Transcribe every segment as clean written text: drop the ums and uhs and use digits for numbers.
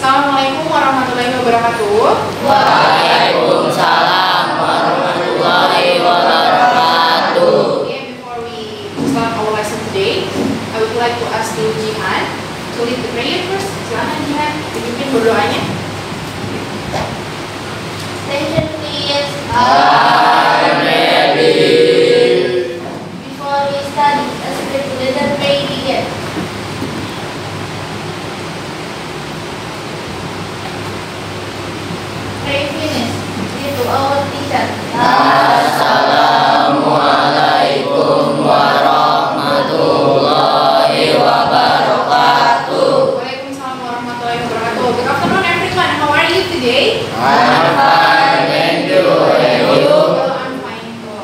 Assalamualaikum warahmatullahi wabarakatuh. Waalaikumsalam warahmatullahi wabarakatuh. Okay, before we start our lesson today, I would like to ask you Jihan to lead the prayer first. Silakan Jihan, dipimpin berdoanya. Attention please. I'm ready. Before we study, let the pray begin. Pray finish. Read to our teacher. Assalamualaikum warahmatullahi wabarakatuh. Waalaikumsalam warahmatullahi wabarakatuh. Good afternoon everyone. How are you today? I'm fine, thank you. And you? Well, I'm fine too.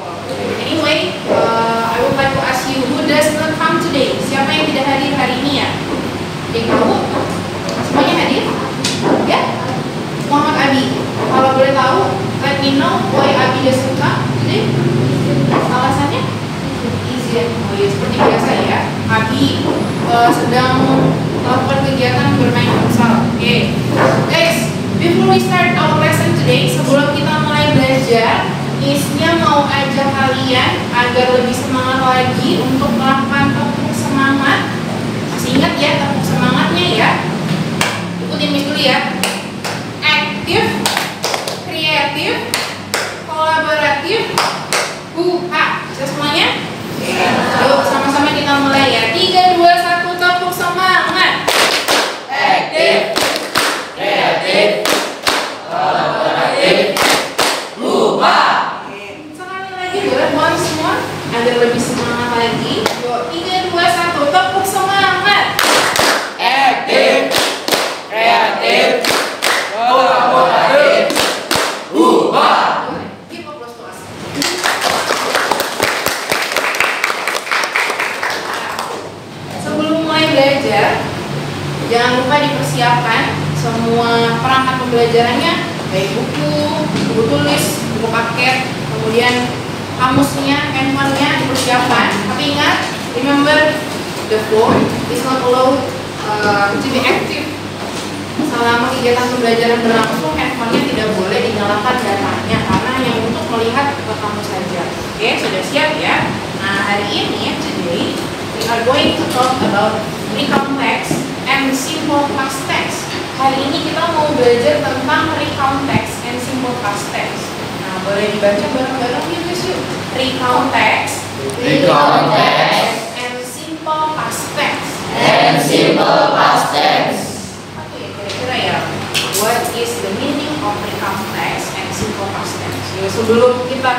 Anyway, I would like to ask you who does not come today? Siapa yang tidak hadir hari ini ya? Ada yang tahu? Semuanya hadir? Ya? Muhammad Abi. Kalau boleh tahu, let me know why Abi doesn't come today. Alasannya? Izin. Oh iya, seperti biasa ya. Abi sedang melakukan kegiatan bermain futsal. Oke. Guys, before we start our lesson today, sebelum kita mulai belajar, Miss-nya mau ajak kalian agar lebih semangat lagi untuk melakukan tepuk semangat. Masih ingat ya tepuk semangatnya ya? Ikutin Miss dulu ya. Aktif, kreatif, kolaboratif, buha. Bisa semuanya? Yuk sama-sama kita mulai ya. 3, 2, 1, tepuk semangat. Aktif, kreatif, kolaboratif, buha. Sekali lagi boleh once more agar lebih semangat lagi. Yuk 3, 2, 1, tepuk semangat. Aktif, kreatif, kolaboratif, buha. Give applause to us. Sebelum mulai belajar, jangan lupa dipersiapkan semua perangkat pembelajarannya, baik buku, buku tulis, buku paket, kemudian kamusnya, handphonenya dipersiapkan. Tapi ingat, remember the phone is not allowed to be active. Selama kegiatan pembelajaran berlangsung, handphonenya tidak boleh dinyalakan datanya karena hanya untuk melihat ke kamu saja. Oke, sudah siap ya? Nah, hari ini, today, we are going to talk about recomplex and simple past tense. Hari ini kita mau belajar tentang recomplex and simple past tense. Nah, boleh dibaca bareng-bareng yuk guys yuk. Recomplex and simple past tense. and simple past tense. Apa ya kira-kira ya? What is the meaning of recomplex and simple past tense? Ya, sebelum kita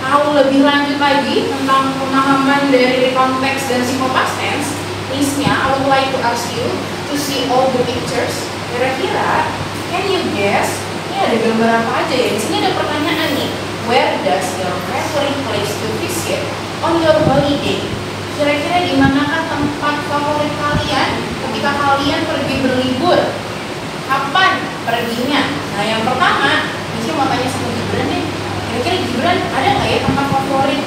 tahu lebih lanjut lagi tentang pemahaman dari recomplex dan simple past tense, Miss-nya I would like to ask you to see all the pictures. Kira-kira, can you guess? Ini ada gambar apa aja ya? Di sini ada pertanyaan nih. Where does your favorite place to visit on your holiday? Kira-kira di manakah tempat favorit kalian ketika kalian pergi berlibur? Kapan perginya? Nah, yang pertama, Miss mau tanya sama Gibran deh. Kira-kira Gibran ada nggak ya tempat favorit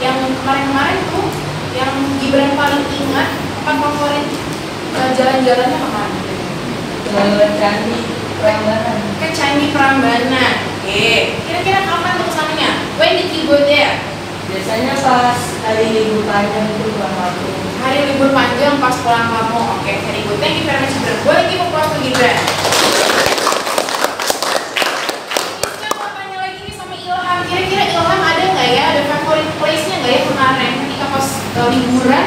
yang kemarin-kemarin tuh yang Gibran paling ingat tempat favorit jalan-jalannya kemana? Candi Prambanan. Ke Candi Prambanan. Oke, kira-kira kapan tuh kesananya? When did you go there? Biasanya pas hari libur panjang itu pulang kampung. Hari libur panjang pas pulang kampung. Oke, very good. Thank you very much, Gibran. Boleh kita pulang ke Gibran? Kita mau tanya lagi nih sama Ilham. Kira-kira Ilham ada nggak ya? Ada favorite place-nya nggak ya kemarin ketika pas liburan?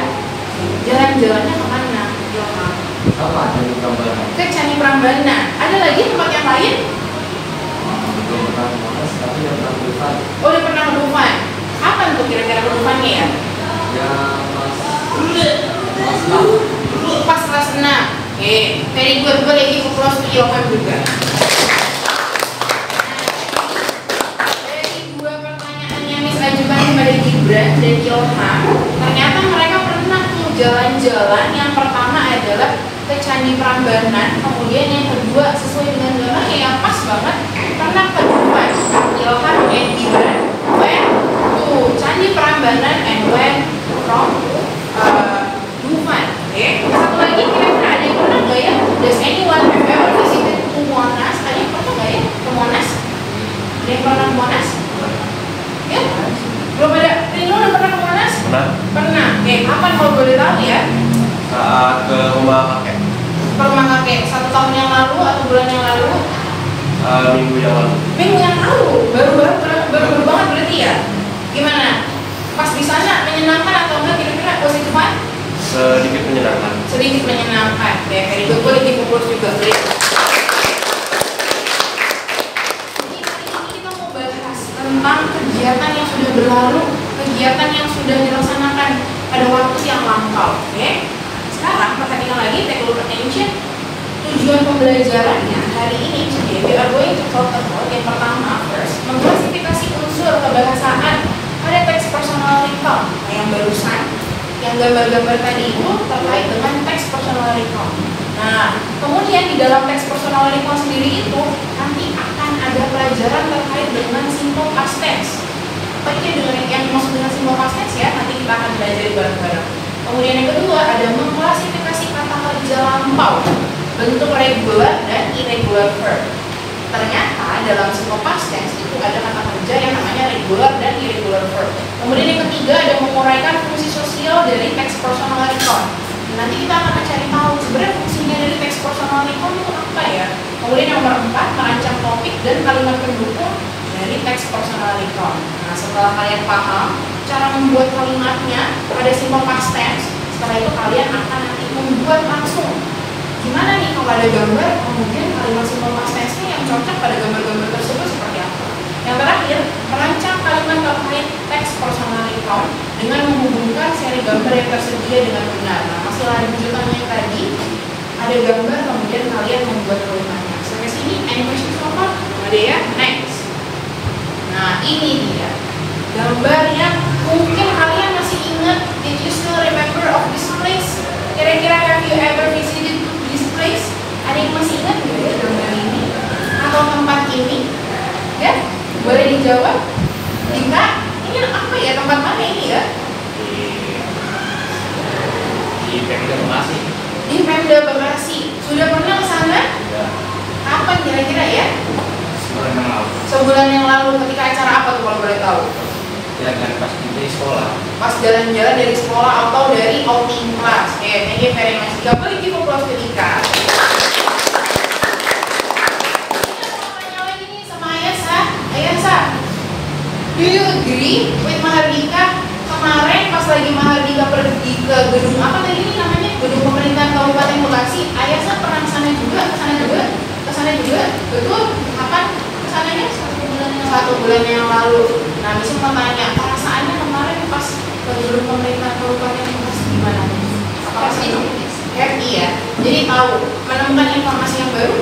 Jalan-jalannya kemana? Ilham? Apa dari Prambanan? Ke Candi Prambanan. Ada lagi tempat yang lain? Belum pernah ke Monas, tapi yang pernah ke Dufan. Oh, udah pernah ke Dufan. Kapan tuh kira-kira ke Dufannya ya? Ya mas Pas kelas 6. Oke, very good. Boleh give applause to Ilham juga. Dari dua pertanyaan yang Miss ajukan kepada Gibran dan Ilham, ternyata mereka pernah tuh jalan-jalan. Yang pertama adalah ke Candi Prambanan, kemudian yang kedua sesuai dengan gambarnya yang pas banget pernah ke Dufan. Ilham and Gibran went to Candi Prambanan and went from Dufan. Oke, satu lagi kira-kira ada yang pernah nggak ya? Does anyone have ever visited to rumah kakek. Ke rumah kakek 1 tahun yang lalu atau bulan yang lalu? Minggu yang lalu. Minggu yang lalu, baru banget berarti ya? Gimana? Pas di sana menyenangkan atau enggak kira-kira? Was it fun? Sedikit menyenangkan. Sedikit menyenangkan. Ya, very good. Boleh dipupus juga, please. Jadi hari ini kita mau bahas tentang kegiatan yang sudah berlalu, kegiatan yang sudah dilaksanakan pada waktu yang lampau. Oke? Sekarang perhatikan lagi, take a look attention. Tujuan pembelajarannya hari ini, jadi we are going to talk about yang pertama first, mengklasifikasi unsur kebahasaan pada teks personal recount. Nah, yang barusan, yang gambar-gambar tadi itu terkait dengan teks personal recount. Nah, kemudian di dalam teks personal recount sendiri itu nanti akan ada pelajaran terkait dengan simple past tense. Apa itu dengan yang dimaksud dengan simple past tense ya? Nanti kita akan belajar bareng-bareng. Kemudian yang kedua ada mengklasifikasi kata kerja lampau, bentuk regular dan irregular verb. Ternyata dalam simple past tense itu ada kata kerja yang namanya regular dan irregular verb. Kemudian yang ketiga ada menguraikan fungsi sosial dari teks personal recount. Nanti kita akan mencari tahu sebenarnya fungsinya dari teks personal recount itu apa ya. Kemudian yang nomor 4 merancang topik dan kalimat pendukung dari teks personal recount. Nah, setelah kalian paham cara membuat kalimatnya pada simple past tense, setelah itu kalian akan nanti membuat langsung. Gimana nih kalau ada gambar, kemudian kalimat simple past tense-nya yang cocok pada gambar-gambar tersebut seperti apa? Yang terakhir, merancang kalimat terkait teks personal recount dengan menghubungkan seri gambar yang tersedia dengan benar. Nah, masih lanjutannya tadi, ada gambar, kemudian kalian membuat kalimatnya. Sampai sini, any questions so far? Ada ya? Next. Nah, ini dia gambar yang mungkin kalian masih ingat. Did you still remember of this place? Kira-kira have you ever visited this place? Ada yang masih ingat nggak ya gambar ini atau tempat ini? Ya, boleh dijawab. Jika ini apa ya, tempat mana ini ya? Di Pemda Bekasi. Di Pemda Bekasi. Sudah pernah ke sana? Ya. Kapan kira-kira ya? Sebulan yang lalu. Sebulan yang lalu. Ketika acara apa tuh kalau boleh tahu? Jalan pas di sekolah. Pas jalan-jalan dari sekolah atau dari outing class. Thank you very much. Gak boleh give applause ketika. Do you agree with Mahardika? Kemarin pas lagi Mahardika pergi ke gedung apa tadi ini namanya? Gedung pemerintahan Kabupaten Bekasi. Ayasa pernah kesana juga, kesana juga. Betul? Kapan kesananya? 1 bulan yang lalu. Nah, bisa mau tanya, perasaannya kemarin pas ke gedung pemerintahan Kabupaten Bekasi gimana? Apa sih? Happy ya. Jadi tahu menemukan informasi yang baru.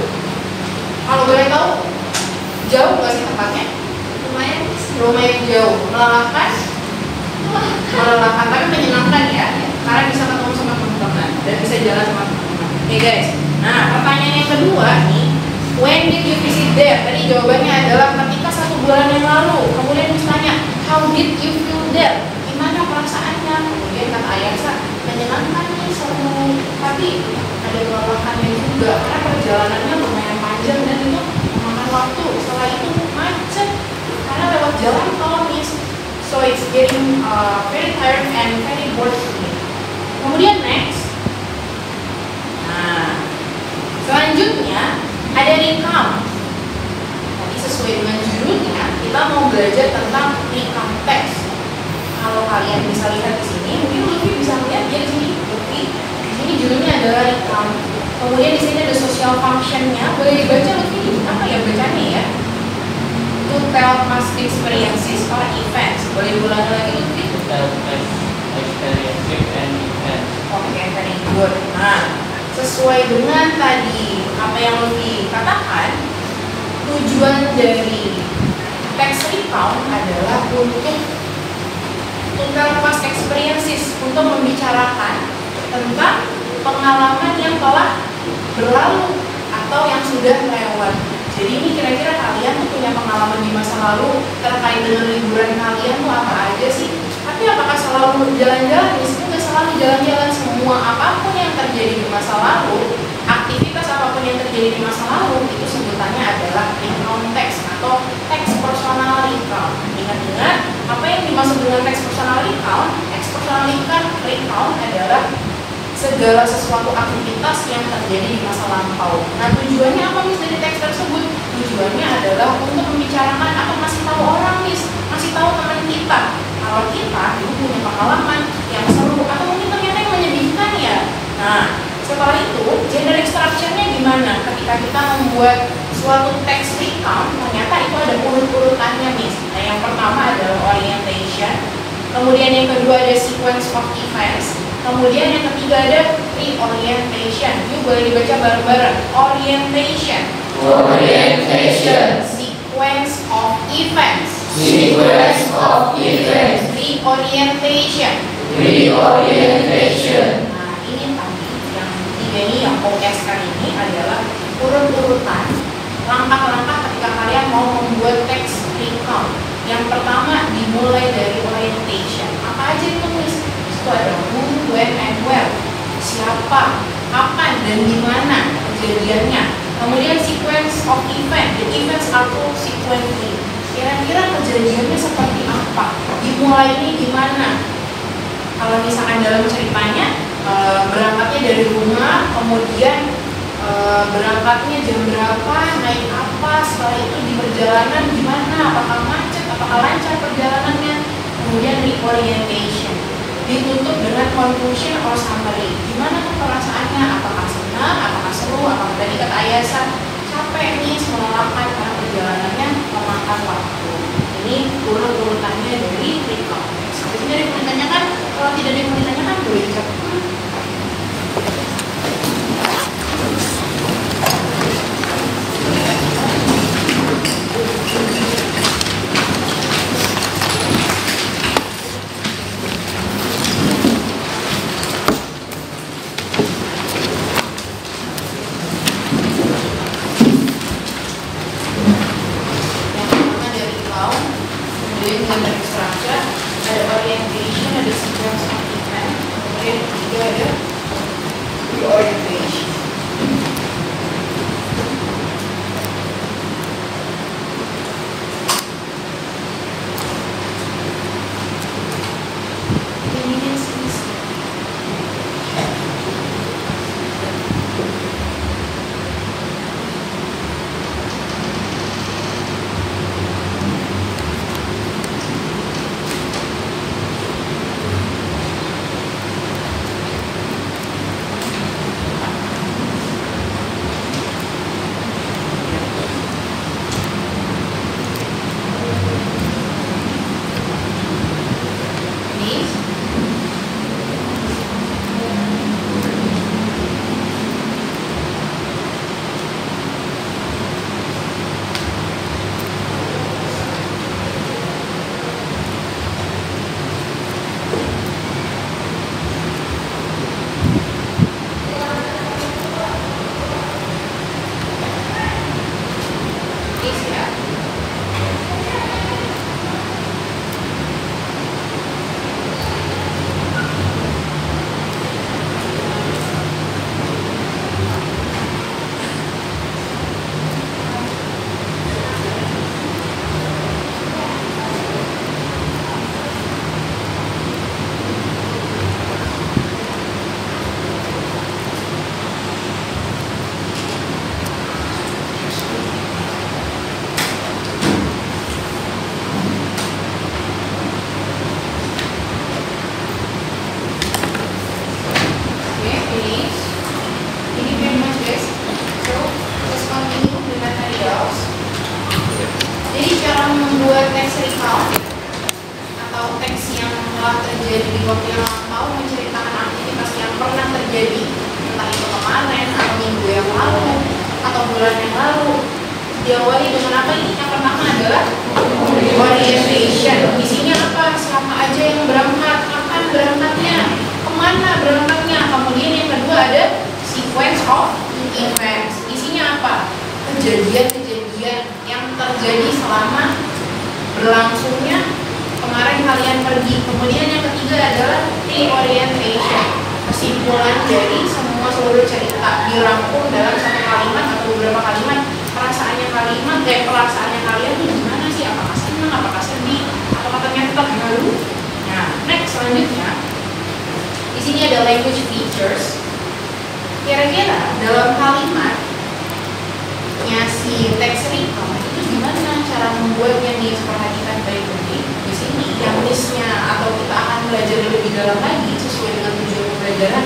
Kalau boleh tahu, jauh nggak sih tempatnya? Lumayan jauh, melelahkan, tapi menyenangkan ya, karena bisa ketemu sama teman-teman dan bisa jalan sama teman-teman. Oke guys, nah pertanyaan yang kedua nih, when did you visit there? Tadi jawabannya adalah ketika 1 bulan yang lalu. Kemudian ditanya, how did you feel there? Gimana perasaannya? Kemudian kata Ayasa, menyenangkan nih, seru, tapi ada kelelahannya juga karena perjalanannya lumayan panjang dan itu memakan waktu. Setelah itu macet karena lewat jalan tol nih, so it's getting very tired and very bored to me. Kemudian next, nah selanjutnya ada recount. Tadi sesuai dengan judulnya kita mau belajar tentang recount text. Kalau kalian bisa lihat di sini, mungkin Lutfi bisa lihat ya di sini. Lutfi, di sini judulnya adalah recount. Kemudian di sini ada social functionnya. Boleh dibaca Lutfi? Apa ya bacanya ya? To tell past experiences or events. Boleh ulang lagi Lutfi? To tell past experiences and events. Oke, very good. Nah, sesuai dengan tadi apa yang Lutfi katakan, tujuan dari text recount adalah untuk to tell past experiences, untuk membicarakan tentang pengalaman yang telah berlalu atau yang sudah lewat. Jadi ini kira-kira kalian tuh punya pengalaman di masa lalu terkait dengan liburan kalian tuh apa aja sih? Tapi apakah selalu jalan-jalan? Di sini nggak selalu jalan-jalan. Semua apapun yang terjadi di masa lalu, aktivitas apapun yang terjadi di masa lalu itu sebutannya adalah recount text atau text personal recount. Ingat-ingat apa yang dimaksud dengan text personal recount? Text personal recount adalah segala sesuatu aktivitas yang terjadi di masa lampau. Nah, tujuannya apa Miss dari teks tersebut? Tujuannya adalah untuk membicarakan atau masih tahu orang Miss, masih tahu teman kita. Kalau kita dulu punya pengalaman yang seru atau mungkin ternyata yang menyedihkan ya. Nah, setelah itu generic structure-nya gimana? Ketika kita membuat suatu teks recount, ternyata itu ada urut-urutannya Miss. Nah, yang pertama adalah orientation, kemudian yang kedua ada sequence of events, kemudian yang ketiga ada reorientation. Yuk boleh dibaca bareng-bareng. Orientation, sequence of events, reorientation. Nah, ini tadi yang ketiga ini yang OS kali ini adalah urut-urutan langkah-langkah ketika kalian mau membuat teks recount. Yang pertama dimulai dari orientation. Apa aja itu Miss? Itu ada who, when, and where. Siapa, kapan, dan di mana kejadiannya. Kemudian sequence of event. The events are told sequentially. Kira-kira kejadiannya seperti apa? Dimulainya gimana? Kalau misalkan dalam ceritanya berangkatnya dari rumah, kemudian berangkatnya jam berapa, naik apa, setelah itu di perjalanan gimana, apakah macet, apakah lancar perjalanannya, kemudian reorientation, ditutup dengan conclusion or summary. Gimana tuh perasaannya, apakah senang, apakah seru, apakah tadi kata Ayasa capek nih melelahkan karena perjalanannya memakan waktu. Ini urut-urutannya dari recount. Sebenarnya ada yang mau ditanyakan, kalau tidak ada yang mau ditanyakan boleh dicatat. Diawali dengan apa ini? Yang pertama adalah orientation. Isinya apa? Siapa aja yang berangkat, kapan berangkatnya, kemana berangkatnya. Kemudian yang kedua ada sequence of events. Isinya apa? Kejadian-kejadian yang terjadi selama berlangsungnya kemarin kalian pergi. Kemudian yang ketiga adalah reorientation. Kesimpulan dari seluruh cerita dirangkum dalam satu kalimat atau beberapa kalimat. Perasaannya kalian tuh gimana sih? Apakah senang, apakah sedih, atau ternyata terharu? Nah, next selanjutnya di Di sini ada language features. Kira-kira dalam kalimat si teks recall itu gimana cara membuatnya nih? Perhatikan baik-baik. Di sini yang listnya atau kita akan belajar lebih dalam lagi sesuai dengan tujuan pembelajaran.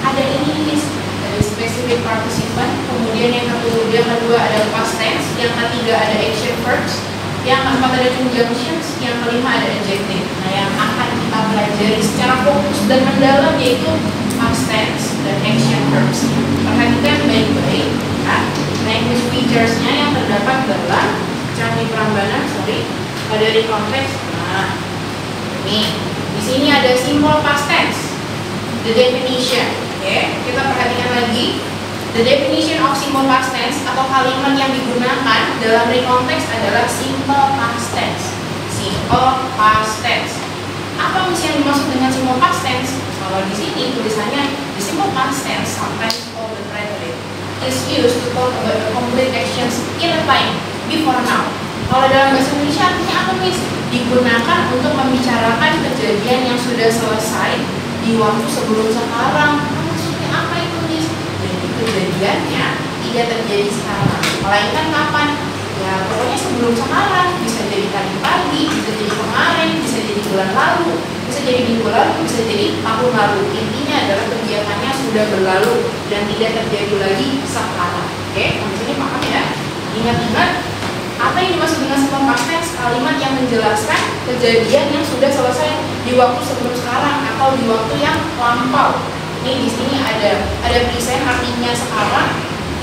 Ada ini list, ada specific participant, kemudian yang kedua ada past tense, yang ketiga ada action verbs, yang keempat ada conjunctions, yang kelima ada adjective. Nah, yang akan kita pelajari secara fokus dan mendalam yaitu past tense dan action verbs. Perhatikan baik-baik kan? Language features-nya yang terdapat dalam Candi Prambanan, dari konteks. Nah, nih di sini ada simple past tense, the definition. Oke, kita perhatikan lagi. The definition of simple past tense atau kalimat yang digunakan dalam rekonteks adalah simple past tense. Simple past tense. Apa yang dimaksud dengan simple past tense? Kalau di sini tulisannya the simple past tense sometimes called the preterite is used to talk about the complete actions in a time before now. Kalau dalam bahasa Indonesia artinya apa, Miss? Digunakan untuk membicarakan kejadian yang sudah selesai di waktu sebelum sekarang. Maksudnya apa itu, Miss? Jadi kejadiannya tidak terjadi sekarang, melainkan kapan? Ya pokoknya sebelum sekarang. Bisa jadi tadi pagi, bisa jadi kemarin, bisa jadi bulan lalu, bisa jadi minggu lalu, bisa jadi tahun lalu. Intinya adalah kegiatannya sudah berlalu dan tidak terjadi lagi sekarang. Oke, di sini paham ya? Ingat-ingat apa yang dimaksud dengan simple past tense? Kalimat yang menjelaskan kejadian yang sudah selesai di waktu sebelum sekarang atau di waktu yang lampau. Ini di sini ada present artinya sekarang,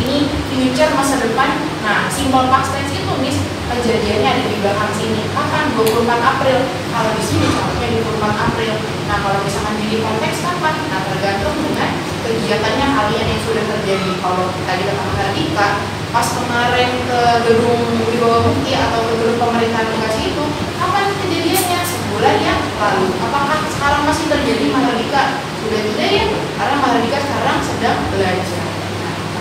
ini future masa depan. Nah, simple past tense itu, Miss, kejadiannya ada di belakang sini. Kapan? 24 April. Kalau di sini contohnya 24 April. Nah, kalau misalkan jadi konteks kapan? Nah, tergantung dengan kegiatannya kalian yang sudah terjadi. Kalau tadi kata Mardika, pas kemarin ke gedung di bawah bukti atau ke gedung pemerintahan Bekasi itu, kapan kejadiannya? Sebulan yang lalu. Apakah sekarang masih terjadi, Mardika? Sudah tidak ya? Karena Mardika sekarang sedang belajar.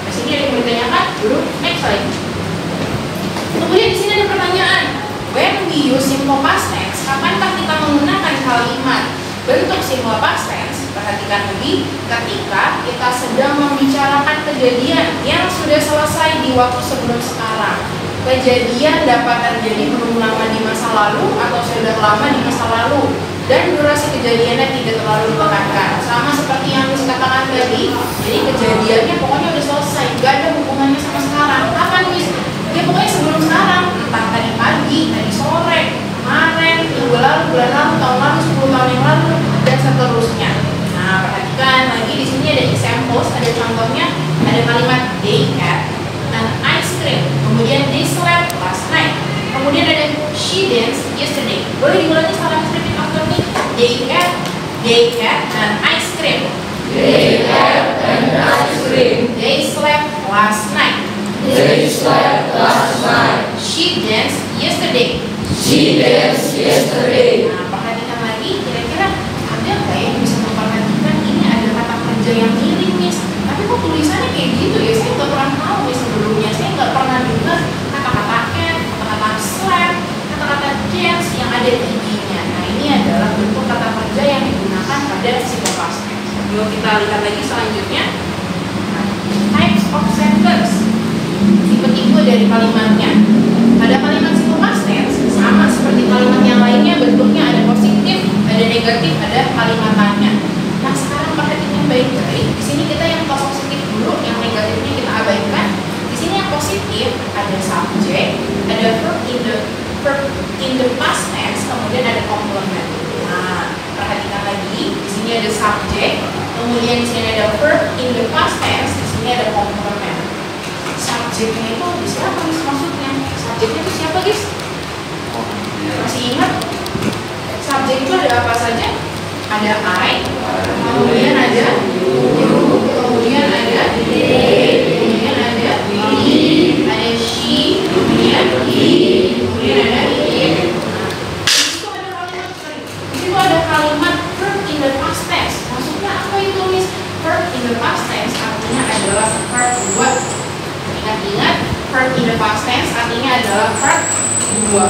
Di sini ada yang bertanyakan, dulu next slide. Kemudian di sini ada pertanyaan, when we use simple past tense, kapankah kita menggunakan kalimat bentuk simple past tense? Perhatikan lagi, ketika kita sedang membicarakan kejadian yang sudah selesai di waktu sebelum sekarang. Kejadian dapat terjadi belum lama di masa lalu atau sudah lama di masa lalu, dan durasi kejadiannya tidak terlalu ditekankan. Sama seperti yang dikatakan tadi, jadi kejadiannya pokoknya udah selesai, gak ada hubungannya sama sekarang. Kapan, Miss? Ya pokoknya sebelum sekarang, entah tadi pagi, tadi sore, kemarin, minggu lalu, bulan lalu, tahun lalu, 10 tahun yang lalu, dan seterusnya. Nah, perhatikan lagi di sini ada examples, ada contohnya, ada kalimat they had an ice cream, kemudian they slept last night, kemudian ada she danced yesterday. Boleh diulangi setelah repeat after me? They had an ice cream. They had an ice cream. They slept last night. They slept last night. She danced yesterday. She danced yesterday. Nah, perhatikan lagi, kira-kira ada nggak yang bisa memperhatikan ini ada kata kerja yang mirip, Miss? Tapi kok tulisannya kayak gitu ya? Saya nggak pernah tahu, Miss, sebelumnya. Saya nggak pernah dengar kata-kata had, kata-kata slept, kata-kata dance yang ada id-nya. Nah, ini adalah bentuk kata kerja yang digunakan pada simple past tense. Yuk kita lihat lagi selanjutnya. Nah, types of sentence. Tipe-tipe dari kalimatnya. Pada kalimat simple past tense sama seperti kalimat yang lainnya, bentuknya ada positif, ada negatif, ada kalimatannya. Nah, sekarang perhatikan baik-baik. Di sini kita yang positif dulu, yang negatifnya kita abaikan. Di sini yang positif ada subject, ada verb in the past tense, kemudian ada complement. Nah, perhatikan lagi. Di sini ada subject, kemudian di sini ada verb in the past tense, di sini ada complement. Subjeknya itu siapa, Miss, maksudnya? Subjeknya itu siapa, guys? Masih ingat? Subjek itu ada apa saja? Ada I, kemudian ada you, kemudian ada they, kemudian ada he, ada she, kemudian he, kemudian ada it. Nah, itu ada kalimat itu ada kalimat verb in the past tense. Maksudnya apa itu, Miss? Verb in the past tense artinya adalah verb what? Ingat-ingat, verb in the past tense artinya adalah verb dua.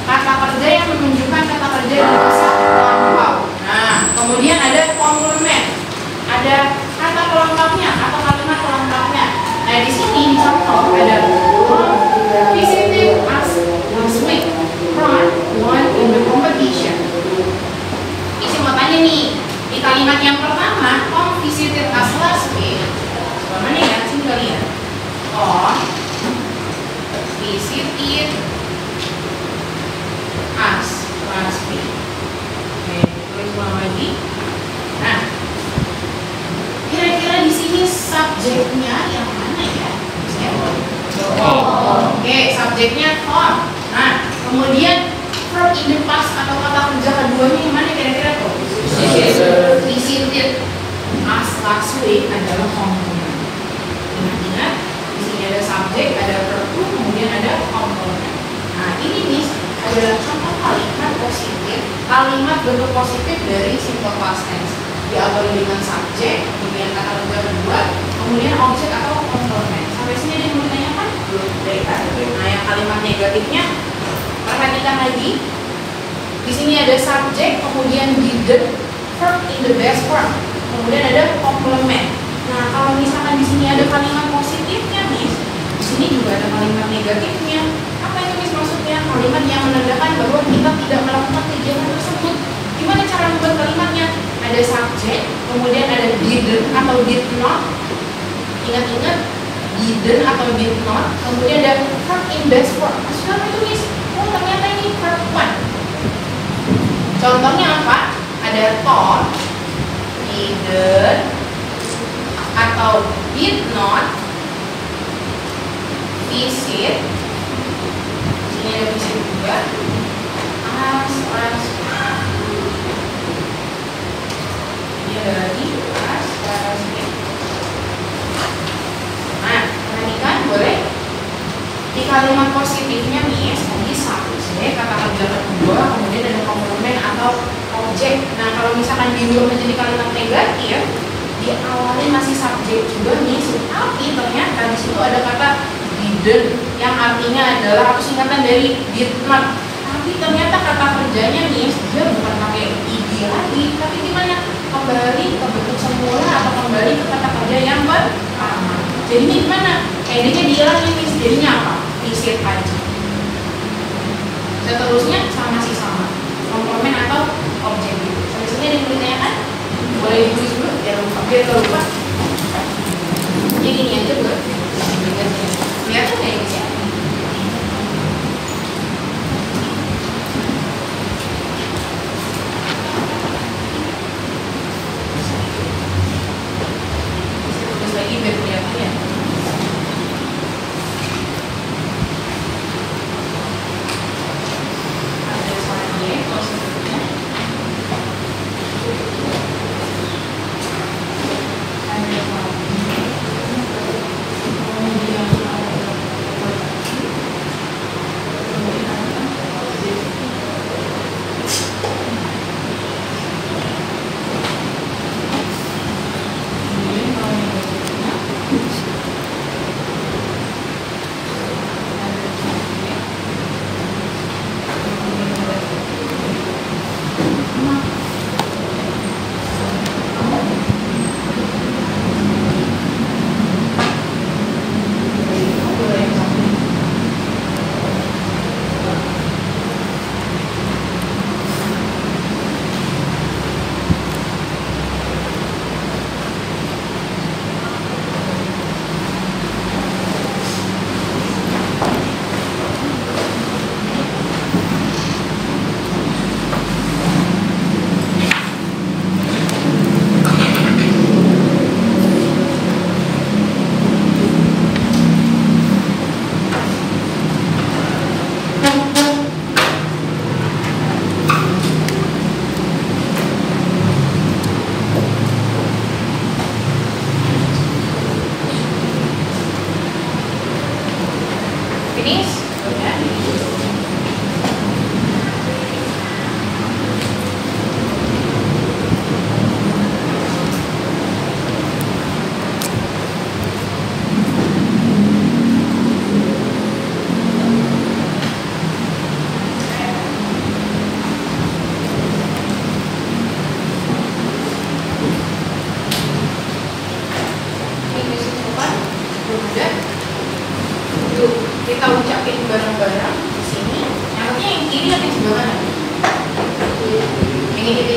Kata kerja yang menunjukkan kata kerja di masa lampau. Nah, kemudian ada komplement, ada kata pelengkapnya atau kalimat pelengkapnya. Nah di sini di contoh ada visited us last week, Ron won in the competition. Isi mau tanya nih, di kalimat yang pertama, Tom visited us last week. Mana ya? Sini kali ya. Tom visited us last week. Oke, tulis ulang lagi. Nah, kira-kira di sini subjeknya yang mana ya? Oke, subjeknya Tom. Nah, kemudian verb in the past atau kata kerja keduanya yang mana kira-kira tuh? Visited us last week adalah komplement. Ingat-ingat, di sini ada subjek, ada verb, kemudian ada komplement. Nah, ini nih adalah contoh kalimat positif, kalimat bentuk positif dari simple past tense. Diawali dengan subjek, kemudian kata kerja kedua, kemudian objek atau komplement. Sampai sini ada yang mau ditanyakan? Belum dari tadi. Nah, yang kalimat negatifnya, perhatikan lagi. Di sini ada subjek, kemudian didn't, verb in the best form, kemudian ada komplement. Nah, kalau misalkan di sini ada kalimat positifnya, Miss, di sini juga ada kalimat negatifnya. Apa itu Miss maksudnya? Kalimat yang menandakan bahwa kita tidak melakukan kegiatan tersebut. Gimana cara membuat kalimatnya? Ada subjek, kemudian ada didn't atau did not. Ingat-ingat, didn't atau did not, kemudian ada verb in best form. Maksudnya apa itu Miss? Oh, ternyata ini verb one. Contohnya apa? Ada Tom, didn't atau did not visit. Sini ada visit juga. As ini ada lagi as. Nah, perhatikan boleh di kalimat positifnya nih, tadi subjek, kata kerja kedua, kemudian ada komplement atau objek. Nah, kalau misalkan diubah menjadi kalimat negatif, diawali masih subjek juga nih, tapi ternyata di situ ada kata didn't yang artinya adalah atau singkatan dari did not. Tapi ternyata kata kerjanya nih dia bukan pakai id lagi, tapi gimana? Kembali ke bentuk semula atau kembali ke kata kerja yang pertama. Jadinya gimana? Ed-nya dihilangin nih, jadinya apa? Visit aja. Seterusnya masih sama, komplement atau objek gitu. Sampai sini ada yang mau ditanyakan? Boleh ditulis dulu biar lupa. Jadi gini aja bro. Kelihatan nggak ini sih? Tulis lagi biar kelihatan ya. Ada soalnya positifnya. Ada soalnya. Kemudian Kita ucapin bareng-bareng di sini. Yang kiri atau yang sebelah kanan? Yang ini.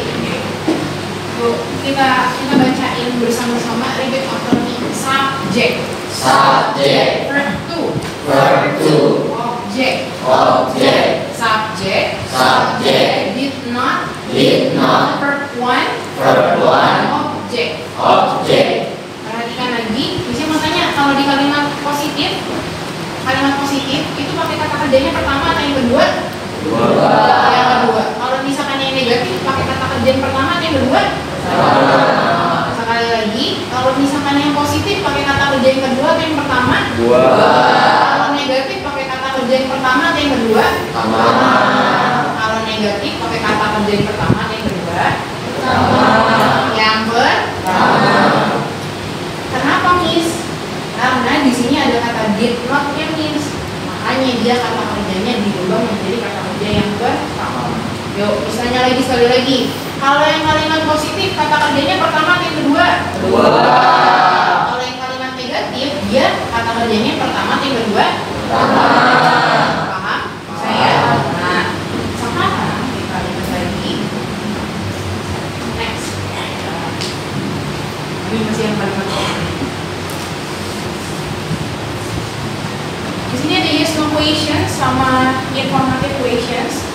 Yuk, kita bacain bersama-sama. Repeat after me. Subject. Subject. Verb 2. Verb 2. Object. Object. Subject. Subject. Did not. Did not. Verb 1. Verb 1. Object. Object. Perhatikan lagi. Bisa mau tanya, kalau di kalimat positif itu pakai kata kerjanya pertama atau yang kedua? Dua. Yang kedua. Kalau misalkan yang negatif pakai kata kerja yang pertama atau yang kedua? Sekali lagi, kalau misalkan yang positif pakai kata kerja yang kedua atau yang pertama? Dua. Kalau negatif pakai kata kerja yang pertama atau yang kedua? Pertama. Kalau negatif pakai kata kerja yang pertama atau yang kedua? Pertama. Yang pertama. Kenapa, Miss? Karena di sini ada kata did not-nya, Miss. Makanya dia kata kerjanya diubah menjadi kata kerja yang pertama. Yuk, misalnya lagi sekali lagi. Kalau yang kalimat positif kata kerjanya pertama atau yang kedua? Kedua. Kalau yang kalimat negatif dia kata kerjanya pertama atau yang kedua? Pertama. Paham? Saya. Nah, sekarang kita lihat lagi. Next. Ini masih yang kalimat positif. Di sini ada yes no questions sama informative questions.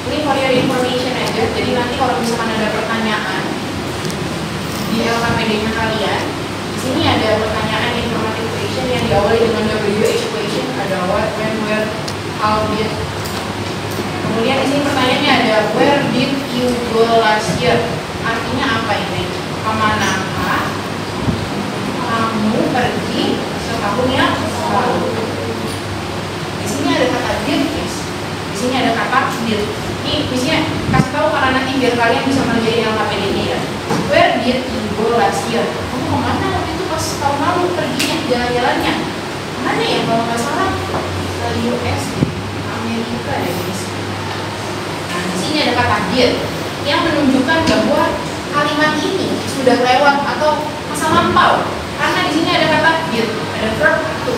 Ini for your information aja. Jadi nanti kalau misalkan ada pertanyaan di LKPD-nya kalian, di sini ada pertanyaan informative question yang diawali dengan WH question, ada what, when, where, how, did. Kemudian di sini pertanyaannya ada where did you go last year? Artinya apa ini? Kemanakah kamu pergi setahun yang lalu? Di sini ada kata did, guys. Di sini ada kata did. Ini misalnya kasih tahu karena nanti biar kalian bisa mengerjain LKPD-nya ya. Where did you go last year? Kamu kemana waktu itu pas tahun lalu perginya jalan-jalannya? Mana ya kalau nggak salah ke US, Amerika ya guys. Nah di sini ada kata did yang menunjukkan bahwa kalimat ini sudah lewat atau masa lampau. Karena di sini ada kata did, ada verb to.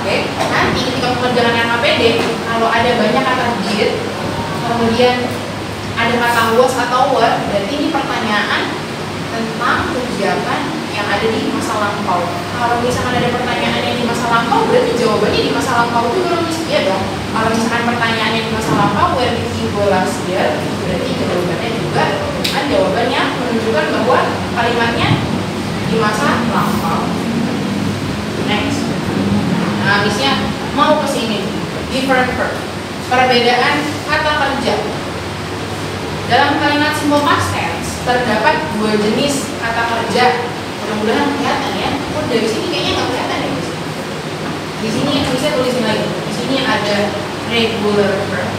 Oke, nanti ketika mengerjakan LKPD, kalau ada banyak kata did, kemudian ada kata was atau were, berarti ini pertanyaan tentang kegiatan yang ada di masa lampau. Kalau misalkan ada pertanyaan yang di masa lampau, berarti jawabannya di masa lampau itu belum iya dong. Kalau misalkan pertanyaan yang di masa lampau, where did you go last year, berarti jawabannya juga kan jawabannya menunjukkan bahwa kalimatnya di masa lampau. Next. Nah, habisnya mau ke sini. Different verb. Perbedaan kata kerja. Dalam kalimat simple past tense terdapat dua jenis kata kerja. Mudah-mudahan kelihatan ya. Oh, dari sini kayaknya nggak kelihatan ya. Di sini bisa tulisin lagi. Di sini ada regular verb.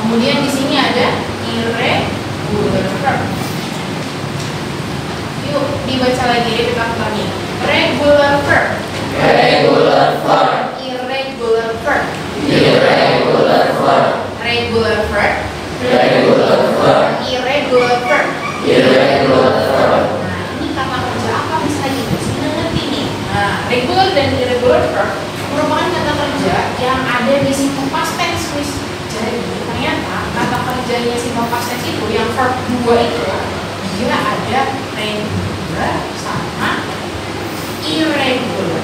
Kemudian di sini ada irregular verb. Yuk dibaca lagi repeat after me. Regular verb. Regular verb. Irregular verb. Irregular verb. Regular verb. Regular verb. Irregular verb. Irregular verb. Nah, ini kata kerja apa misalnya? Sudah ngerti nih. Nah, regular dan irregular verb merupakan kata kerja yang ada di simple past tense, Miss. Jadi ternyata kata kerjanya simple past tense itu yang verb 2 itu dia ada regular sama irregular.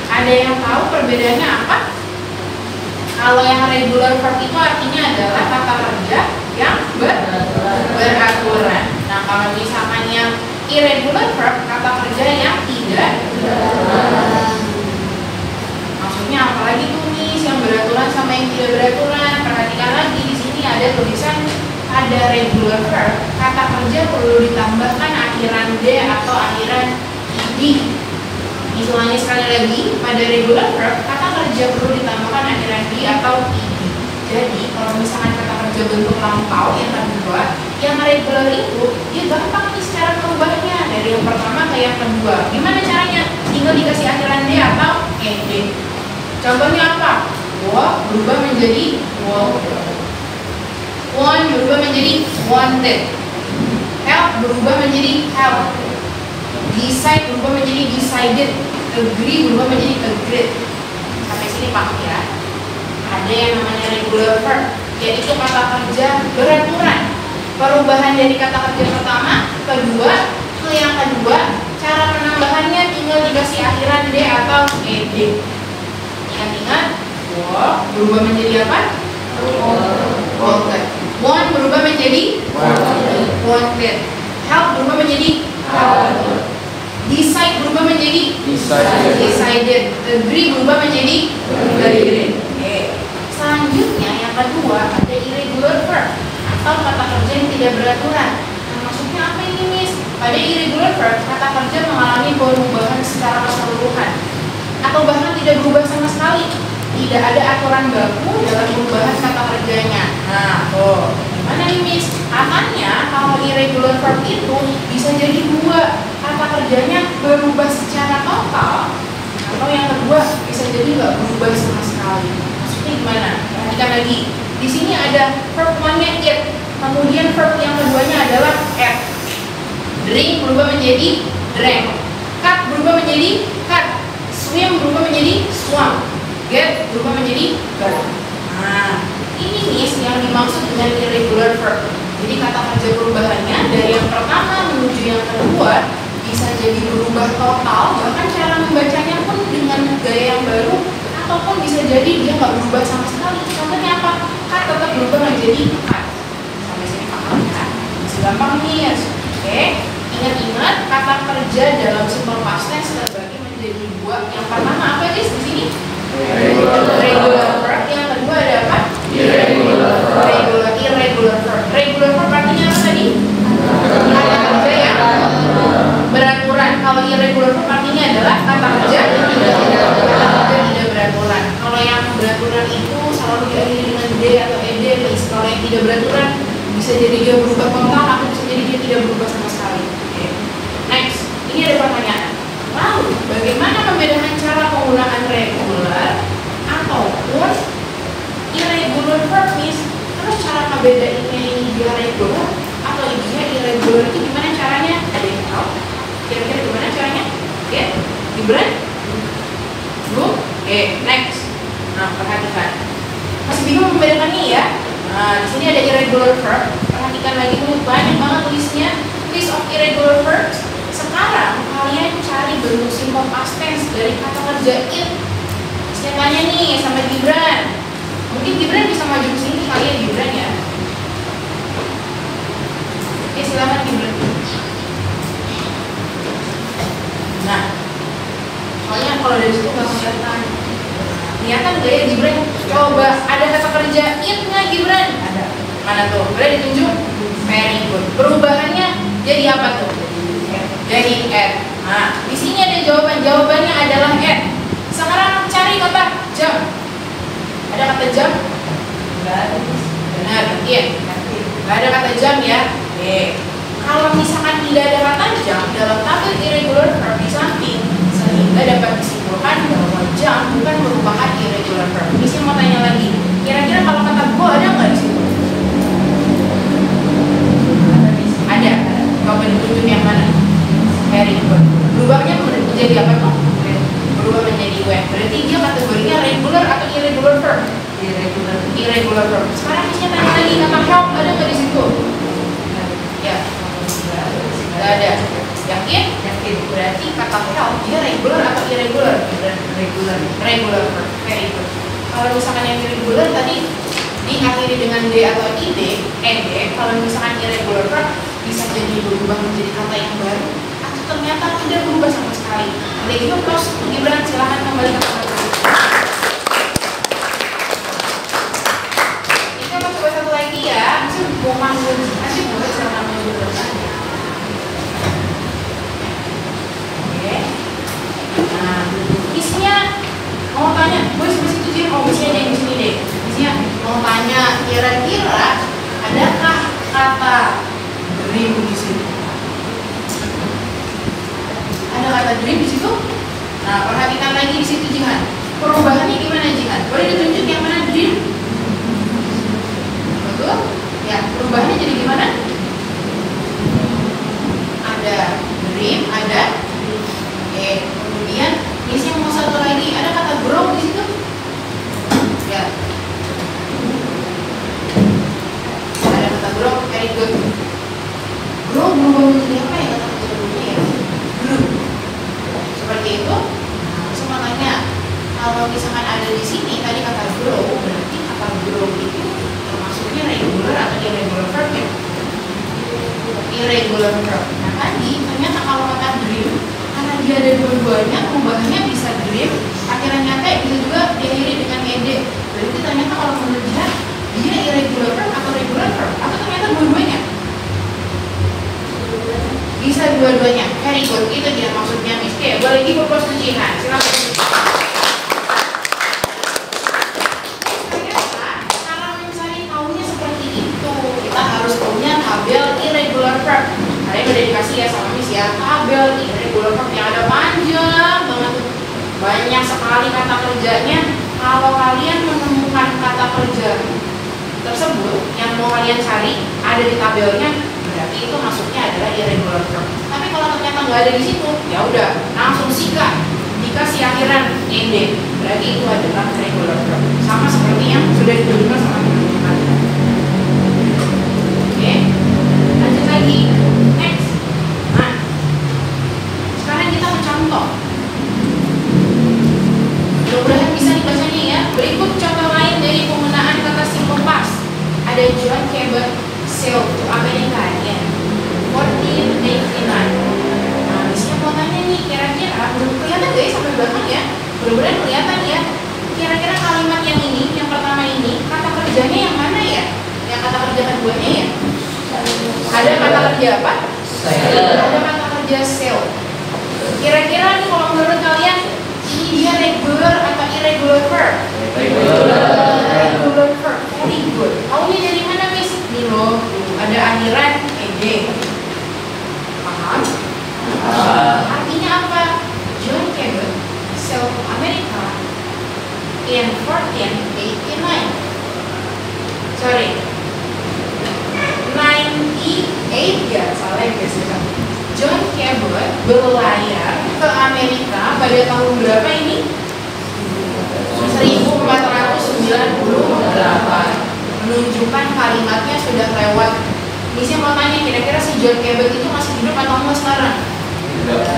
Ada yang tahu perbedaannya apa? Kalau yang regular verb itu artinya adalah kata kerja yang beraturan. Nah, kalau misalkan yang irregular verb, kata kerja yang tidak beraturan. Maksudnya apa lagi tuh nih yang beraturan sama yang tidak beraturan? Perhatikan lagi di sini ada tulisan ada regular verb, kata kerja perlu ditambahkan akhiran d atau akhiran id. Misalnya sekali lagi, pada regular verb, kata kerja perlu ditambahkan akhiran d atau id. Jadi, kalau misalkan kata kerja bentuk lampau yang kedua, yang regular itu, dia gampang nih secara merubahnya dari yang pertama ke yang kedua. Gimana caranya? Tinggal dikasih akhiran d atau ed. Contohnya apa? Walk berubah menjadi walk. Want berubah menjadi wanted. Help berubah menjadi help. Decide berubah menjadi decided. Agree berubah menjadi agreed. Sampai sini paham ya? Ada yang namanya regular verb, yaitu kata kerja beraturan. Perubahan dari kata kerja pertama, kedua, ke yang kedua, cara penambahannya tinggal dikasih akhiran D atau ed. Ingat-ingat, walk berubah menjadi apa? Walked. Want berubah menjadi wanted. Help berubah menjadi helped. Decide berubah menjadi decided. Agree berubah menjadi agreed. Oke. Selanjutnya yang kedua ada irregular verb atau kata kerja yang tidak beraturan. Nah, maksudnya apa ini, Miss? Pada irregular verb kata kerja mengalami perubahan secara keseluruhan atau bahkan tidak berubah sama sekali. Tidak ada aturan baku dalam perubahan kata kerjanya. Nah, gimana nih, Miss? Katanya kalau irregular verb itu bisa jadi dua, kata kerjanya berubah secara total, atau yang kedua bisa jadi nggak berubah sama sekali. Maksudnya gimana? Perhatikan lagi. Di sini ada verb one-nya eat, kemudian verb yang keduanya adalah ate. Drink berubah menjadi drank, cut berubah menjadi cut, swim berubah menjadi swam, get berubah menjadi got. Nah, ini Miss yang dimaksud dengan irregular verb. Jadi kata kerja perubahannya dari yang pertama menuju yang kedua bisa jadi berubah total, bahkan cara membacanya pun dengan gaya yang baru, ataupun bisa jadi dia nggak berubah sama sekali. Contohnya apa? Cut tetap berubah menjadi cut. Sampai sini paham ya? Masih gampang nih. Oke, ingat-ingat kata kerja dalam simple past tense terbagi menjadi dua. Yang pertama apa guys di sini? Regular verb. Yang kedua ada apa? Irregular verb. Regular verb artinya apa tadi? Kata kerja yang beraturan. Kalau irregular verb artinya adalah kata kerja tidak beraturan. Kalau yang beraturan itu selalu diakhiri dengan D atau ed. Kalau yang tidak beraturan bisa jadi dia berubah total atau bisa jadi dia tidak berubah sama sekali. Okay. Next, ini ada pertanyaan. Lalu, bagaimana membedakan cara penggunaan regular ataupun irregular verb, Miss? Terus cara ngebedainnya ini dia regular atau dia irregular itu gimana caranya? Ada yang tahu? Kira-kira gimana caranya? Oke, Gibran? Belum? Oke, next. Nah, perhatikan. Masih bingung membedakannya ya? Nah, di sini ada irregular verb. Perhatikan lagi dulu, banyak banget tulisnya. List of irregular verbs. Sekarang kalian cari bentuk simple past tense dari kata kerja it. Saya tanya nih sama Gibran. Mungkin Gibran bisa maju ke sini kalian Gibran ya. Oke, silakan Gibran. Nah, soalnya kalau dari situ nggak kelihatan. Kelihatan nggak ya Gibran? Coba ada kata kerja it nggak Gibran? Ada. Mana tuh? Boleh ditunjuk? Very good. Perubahannya jadi apa tuh? Jadi at. Nah, di sini ada jawaban. Jawabannya adalah at. Sekarang cari kata jam. Ada kata jam? Benar, iya. Gak ada kata jam ya. Kalau misalkan tidak ada kata jam dalam tabel irregular verb di samping, sehingga dapat disimpulkan bahwa jam bukan merupakan irregular verb. Ini saya mau tanya lagi. Kira-kira kalau kata go ada nggak di situ? Ada. Coba ditunjuk yang mana? Very good. Berubahnya menjadi apa tuh? Berubah menjadi when. Berarti dia kategorinya regular atau irregular verb? Irregular verb. Sekarang misalnya tanya lagi kata help ada nggak di situ? Ya. Nggak ada. Yakin? Yakin. Berarti kata help dia regular atau irregular? Regular verb. Very good. Kalau misalkan yang irregular tadi diakhiri dengan d atau id, ed. Kalau misalkan irregular verb bisa jadi berubah menjadi kata yang baru, ternyata tidak berubah sama sekali. Oleh itu, terus Gibran silahkan kembali ke tempat. Kita mau coba satu lagi ya. Masih mau manggil, masih boleh silahkan manggil bertanya. Oke. Nah, isinya mau tanya, boleh sebelah situ sih. Oh, isinya ada yang di sini deh. Isinya mau tanya, kira-kira adakah kata dream di sini? Ada kata dream di situ. Nah, perhatikan lagi di situ Jihan. Perubahannya gimana Jihan? Boleh ditunjuk yang mana dream? Betul? Ya, perubahannya jadi gimana? Ada dream, ada dua-duanya perubahannya bisa dream, akhiran nyata bisa juga diakhiri dengan ed. Berarti ternyata kalau menurut dia irregular verb atau regular verb atau ternyata dua-duanya? Bisa dua-duanya. Very good, itu dia maksudnya Miss. Oke, boleh lagi persetujuan. Silakan. Kalau mencari tahunya seperti itu, kita harus tahunya tabel irregular verb. Kalian udah dikasih ya sama Miss ya, tabel irregular verb yang ada panjang banget, banyak sekali kata kerjanya. Kalau kalian menemukan kata kerja tersebut yang mau kalian cari ada di tabelnya, berarti itu masuknya adalah irregular verb. Tapi kalau ternyata nggak ada di situ, ya udah langsung sikat, dikasih akhiran ed, berarti itu adalah regular verb. Sama seperti yang sudah ditentukan sama teman-teman kalian. Oke, lanjut lagi. Next. Nah, sekarang kita mencontoh. Mudah-mudahan bisa dibacanya ya. Berikut contoh lain dari penggunaan kata simple past. Ada John Cabot sailed to America in 1489. Nah, disini mau tanya nih, kira-kira belum kelihatan guys sampai belakang ya? Mudah-mudahan kelihatan ya. Kira-kira kalimat yang ini, yang pertama ini, kata kerjanya yang mana ya? Yang kata kerja keduanya ya? Ada kata kerja apa? Ada kata kerja sail. Kira-kira nih kalau menurut kalian ini dia regular atau irregular verb? Regular verb. Very good. Taunya dari mana Miss? Nih loh, ada akhiran ed. Paham? Artinya apa? John Cabot sailed to America in 1489. Sorry, 98 ya, salah ya guys. John Cabot berlayar ke Amerika pada tahun berapa ini? 1498. Menunjukkan kalimatnya sudah lewat. Misi mau tanya, kira-kira si John Cabot itu masih hidup atau enggak sekarang?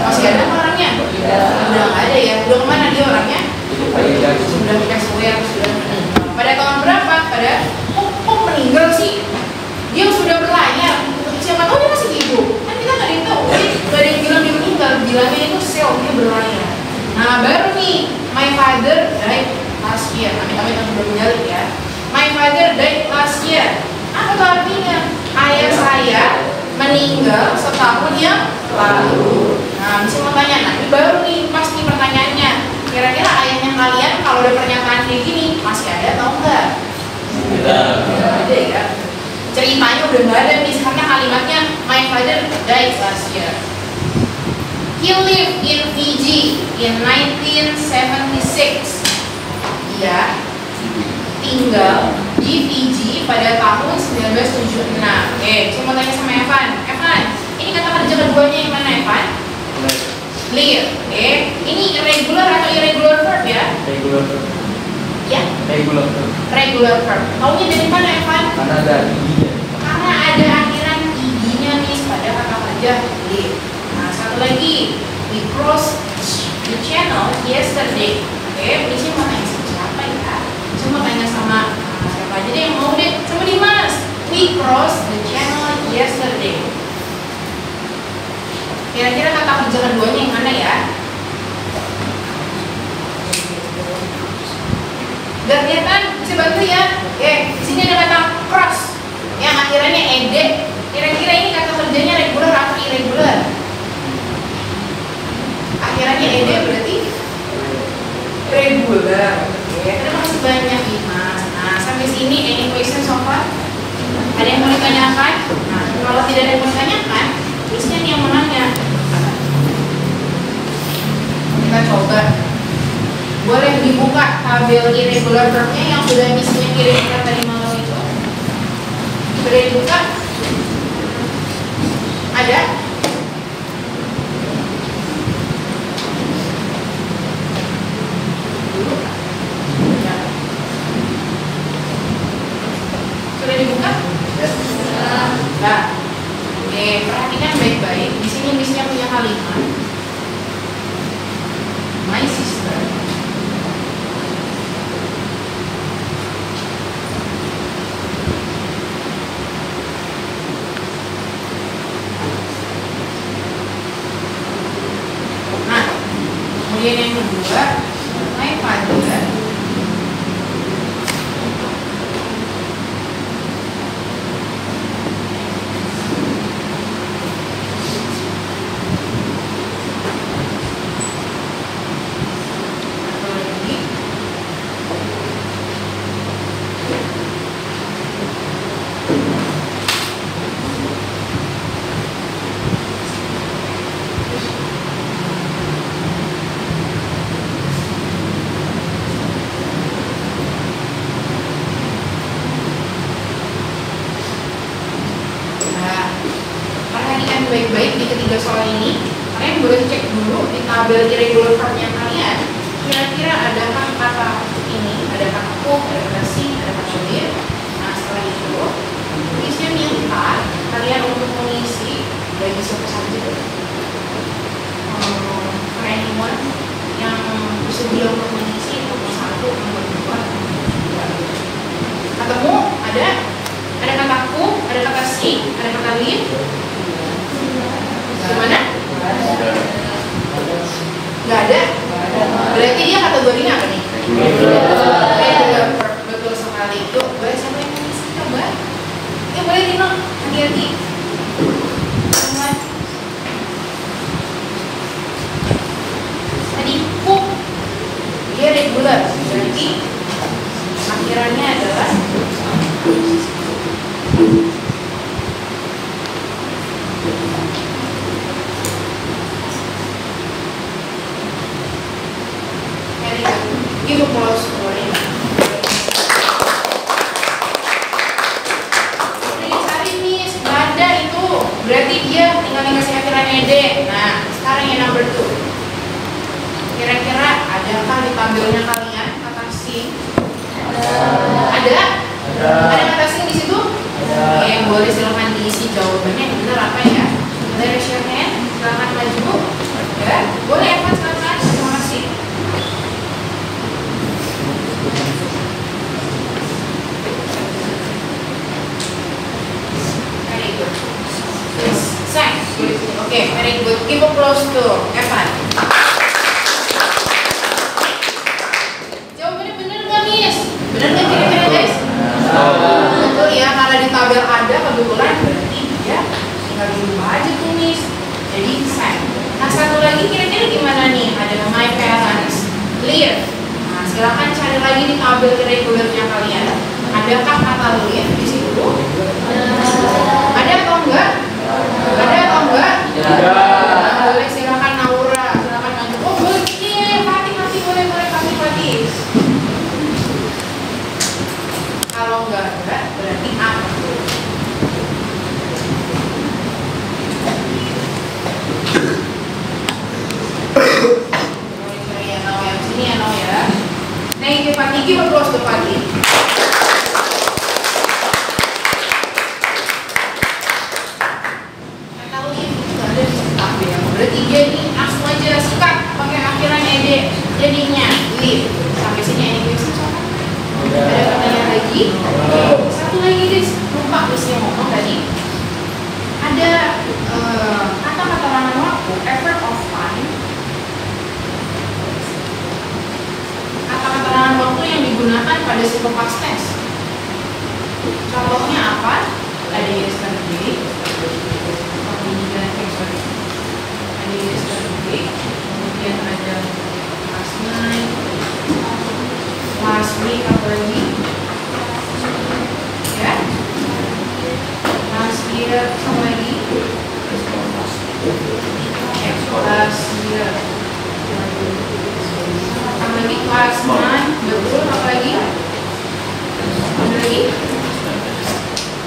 Masih ada orangnya? Udah nggak ada ya. Udah kemana dia orangnya? Sudah Caswell, sudah meninggal. Pada tahun berapa? Pada kok meninggal sih? Dia sudah berlayar. Siapa tahu dia masih hidup? Kan kita nggak ada yang tahu. Nggak ada yang bilang dia meninggal. Bilangnya itu sail, dia berlayar. Nah baru nih, my father died last year. Kami sudah menjalik ya. My father died last year. Apa tuh artinya? Ayah saya meninggal setahun yang lalu. Nah, bisa mau tanya, nah ini baru nih, pas nih pertanyaannya. Kira-kira ayahnya kalian kalau ada pernyataan kayak gini masih ada atau enggak? Tidak ada ya. Ceritanya udah nggak ada nih, karena kalimatnya my father died last year. He lived in Fiji in 1976. Dia tinggal di Fiji pada tahun 1976. Saya mau tanya sama Evan. Evan, ini kata kerja keduanya yang mana Evan? Live. Ini regular atau irregular verb ya? Regular verb. Ya? Regular verb. Regular verb. Taunya dari mana Evan? Karena ada id-nya. Karena ada akhiran id-nya nih pada kata kerja live. Nah, satu lagi, we crossed the channel yesterday. Polisi mau tanya sama siapa ya? Cuma tanya sama siapa aja deh yang mau deh. Sama Dimas. We crossed the channel yesterday. Kira-kira kata kerja keduanya yang mana ya? Gak kelihatan? Bisa bantu ya? Di sini ada kata cross yang akhirannya ed. Kira-kira ini kata kerjanya regular atau irregular? Akhirannya ed berarti regular. Terima kasih banyak Dimas. Nah, sampai sini any question so far? Ada yang mau ditanyakan? Nah, kalau tidak ada yang mau ditanyakan, terusnya nih yang menanya. Kita coba. Boleh dibuka tabel irregular verbnya yang sudah misinya kirimkan tadi malam itu. Boleh dibuka? Ada? Sudah dibuka? Nah, perhatikan baik-baik. Di sini misinya punya kalimat. My sister Kemudian yang kedua, my father baik-baik di ketiga soal ini. Kalian boleh cek dulu di tabel irregular verb-nya kalian. Kira-kira adakah kata ini, ada kata cook, ada kata sing, ada kata live. Nah setelah itu, tulisnya minta kalian untuk mengisi bagi siapa saja for anyone yang bersedia untuk mengisi nomor 1, nomor 2. Ketemu ada kata cook, ada kata sing, ada kata live. Gimana? Nggak ada? Berarti dia kategorinya apa nih? Regular verb. Betul sekali. Yuk, boleh siapa yang mengisi? Coba. Ya boleh Dino, hati-hati. Tadi cook, dia regular. Berarti akhirannya adalah give applause for him. Dicari nih, nggak ada itu. Berarti dia tinggal dikasih akhiran ed. Nah, sekarang yang number 2. Kira-kira adakah di tabelnya kalian kata sing? Ada? Ada kata sing di situ? Oke, boleh silahkan diisi jawabannya yang benar apa ya? Boleh raise your hand, silahkan maju. Ya, boleh Evan silahkan. Terima kasih. Very good. Yes, thanks. Okay, very good. Give applause to Evan. Jawabannya benar nggak, Miss? Benar nggak kira-kira, guys? Betul ya, karena di tabel ada kebetulan berarti ya tinggal diubah aja tuh, Miss. Jadi thanks. Nah, satu lagi kira-kira gimana nih? Ada my parents live. Nah, silakan cari lagi di tabel irregularnya kalian. Adakah kata live di situ? Ada atau enggak? Ada atau enggak? Nah, boleh silakan Naura, silakan maju. Oh boleh, iya, Fatih boleh Fatih. Kalau enggak ada, berarti apa? Thank you Fatih, give applause to Fatih. Kalau ini nggak ada di tabel, berarti dia ini langsung aja sikat pakai akhiran ed, jadinya live. Sampai sini ini gue sama. Ada katanya lagi. Satu lagi guys, lupa Miss yang ngomong tadi. Ada kata keterangan waktu, effort of time. Keterangan waktu yang digunakan pada simple past tense. Contohnya apa? Ada yesterday, kemudian ada last night, last week, apa lagi? Ya, last year, apa lagi? Last year. Apa lagi? Last month, betul. Apa lagi? Apa lagi?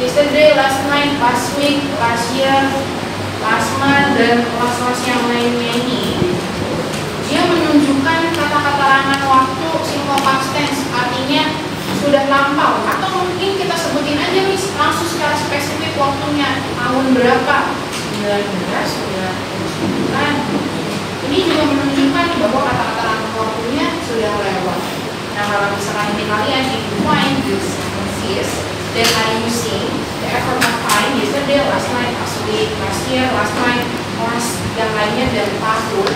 Yesterday, last night, last week, last year, last month, dan last yang lainnya ini, dia menunjukkan kata keterangan waktu simple past tense, artinya sudah lampau, atau mungkin kita sebutin aja nih langsung secara spesifik waktunya, tahun berapa, 19, sudah 9. Ini juga menunjukkan bahwa kata keterangan waktunya sudah lewat. Nah, kalau misalkan ini kalian if you find this sentences, then are using the effort of time, yesterday, last night, last week, last year, last night, last yang lainnya dan tahun,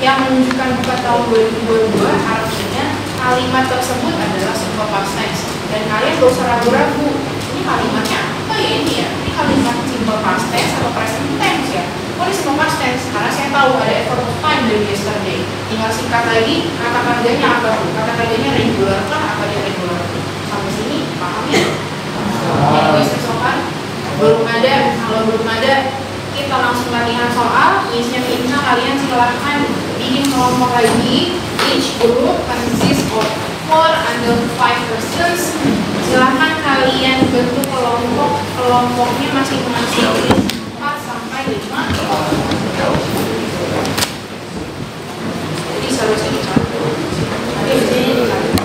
yang menunjukkan buka tahun 2022, artinya kalimat tersebut adalah simple past tense. Dan kalian gak usah ragu-ragu, ini kalimatnya apa ya ini ya? Ini kalimat simple past tense atau present tense ya? Oh ini simple past tense, karena saya tahu ada effort of time dari yesterday. Tinggal singkat lagi, kata kerjanya apa tuh? Kata kerjanya regular kah? Apa dia regular? Sampai sini, paham ya? Questions so far? Belum ada, kalau belum ada kita langsung latihan soal. Misalnya minta kalian silahkan bikin kelompok lagi. Each group consists of 4 under 5 persons. Silahkan kalian bentuk kelompoknya masing-masing 4 sampai 5 kelompok. Jadi seharusnya dicatat. Nanti biasanya dicatat.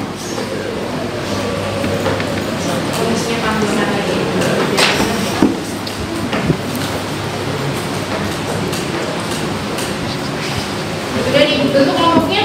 Kondisinya panggilan lagi. Sudah dibentuk kelompoknya?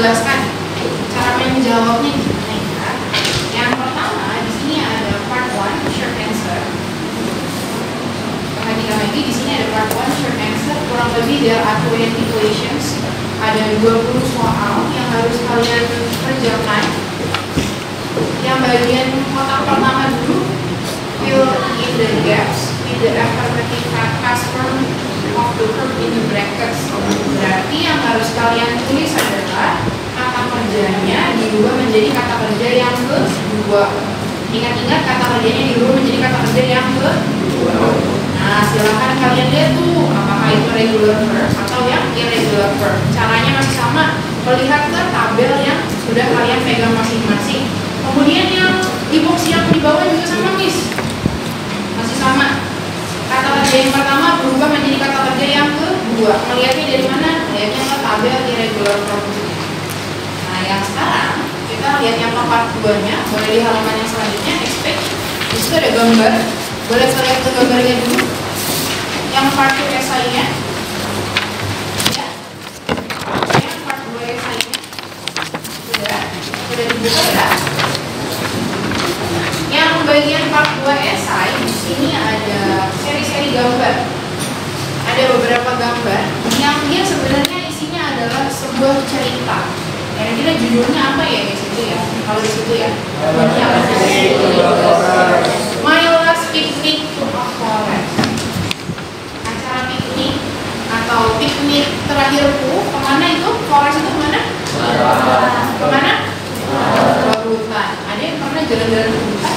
jelaskan cara menjawabnya gimana ya. Yang pertama di sini ada part 1 short answer. Perhatikan lagi di sini ada part 1 short answer. Kurang lebih there are 20 questions. Ada 20 soal yang harus kalian kerjakan. Yang bagian kotak pertama dulu, fill in the gaps with the affirmative past form of the verb in the brackets. Berarti yang harus kalian tulis adalah kata kerjanya diubah menjadi kata kerja yang kedua. Ingat-ingat kata kerjanya diubah menjadi kata kerja yang kedua. Nah, silakan kalian lihat tuh apakah itu regular verb atau yang irregular verb. Caranya masih sama, melihat ke tabel yang sudah kalian pegang masing-masing. Kemudian yang di box yang di bawah juga sama, Miss. Masih sama. Kata kerja yang pertama berubah menjadi kata kerja yang kedua. Melihatnya dari mana? Lihatnya ke tabel irregular verb. Nah, yang sekarang kita lihat yang part 2-nya. Boleh di halaman yang selanjutnya, expect. Di situ ada gambar. Boleh saya lihat ke gambarnya dulu. Yang part 2 esainya. Ya. Yang part 2 esainya. Sudah dibuka ya. Yang bagian part 2 esai, di sini ada seri-seri gambar. Ada beberapa gambar yang dia sebenarnya isinya adalah sebuah cerita. Kira-kira judulnya apa ya di situ ya? Kalau di situ ya. Judulnya apa sih? My last picnic to a forest. Acara piknik atau piknik terakhirku kemana itu? Forest itu kemana? Kemana? Ke hutan. Ada yang pernah jalan-jalan ke hutan?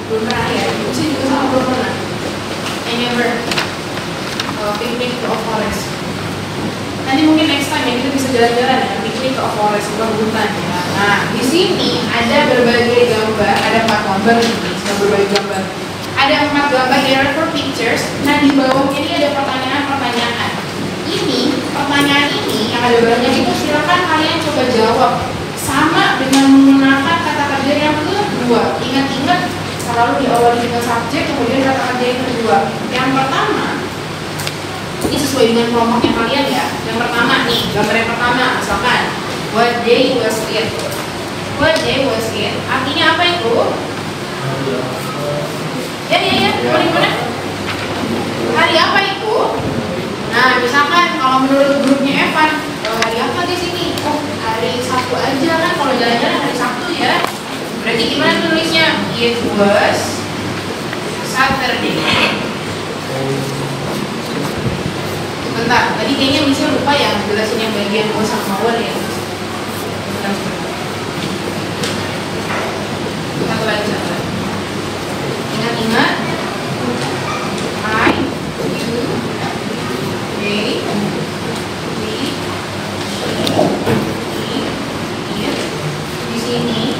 Belum pernah ya? Saya juga sama belum pernah. I never picnic to a forest. Nanti mungkin next time ya kita bisa jalan-jalan ya, piknik ke forest, ke hutan ya. Nah, di sini ada berbagai gambar, ada 4 gambar ini, berbagai gambar. Ada 4 gambar, there are 4 pictures. Nah, di bawahnya ini ada pertanyaan-pertanyaan. Ini, pertanyaan ini yang ada banyak itu silakan kalian coba jawab sama dengan menggunakan kata kerja yang kedua. Ingat-ingat selalu diawali dengan subjek, kemudian kata kerja yang kedua. Yang pertama, ini sesuai dengan kelompoknya kalian ya. Yang pertama nih, gambar yang pertama, misalkan what day was it? What day was it? Artinya apa itu? Ya. Gimana? Hari apa itu? Nah, misalkan kalau menurut grupnya Evan, hari apa di sini? Oh, hari Sabtu aja kan. Kalau jalan-jalan hari Sabtu ya. Berarti gimana tulisnya? It was Saturday. Bentar, tadi kayaknya misalnya lupa ya jelasin yang bagian was sama were ya. Satu lagi. Ingat-ingat I, you, they, we, she, it. Di sini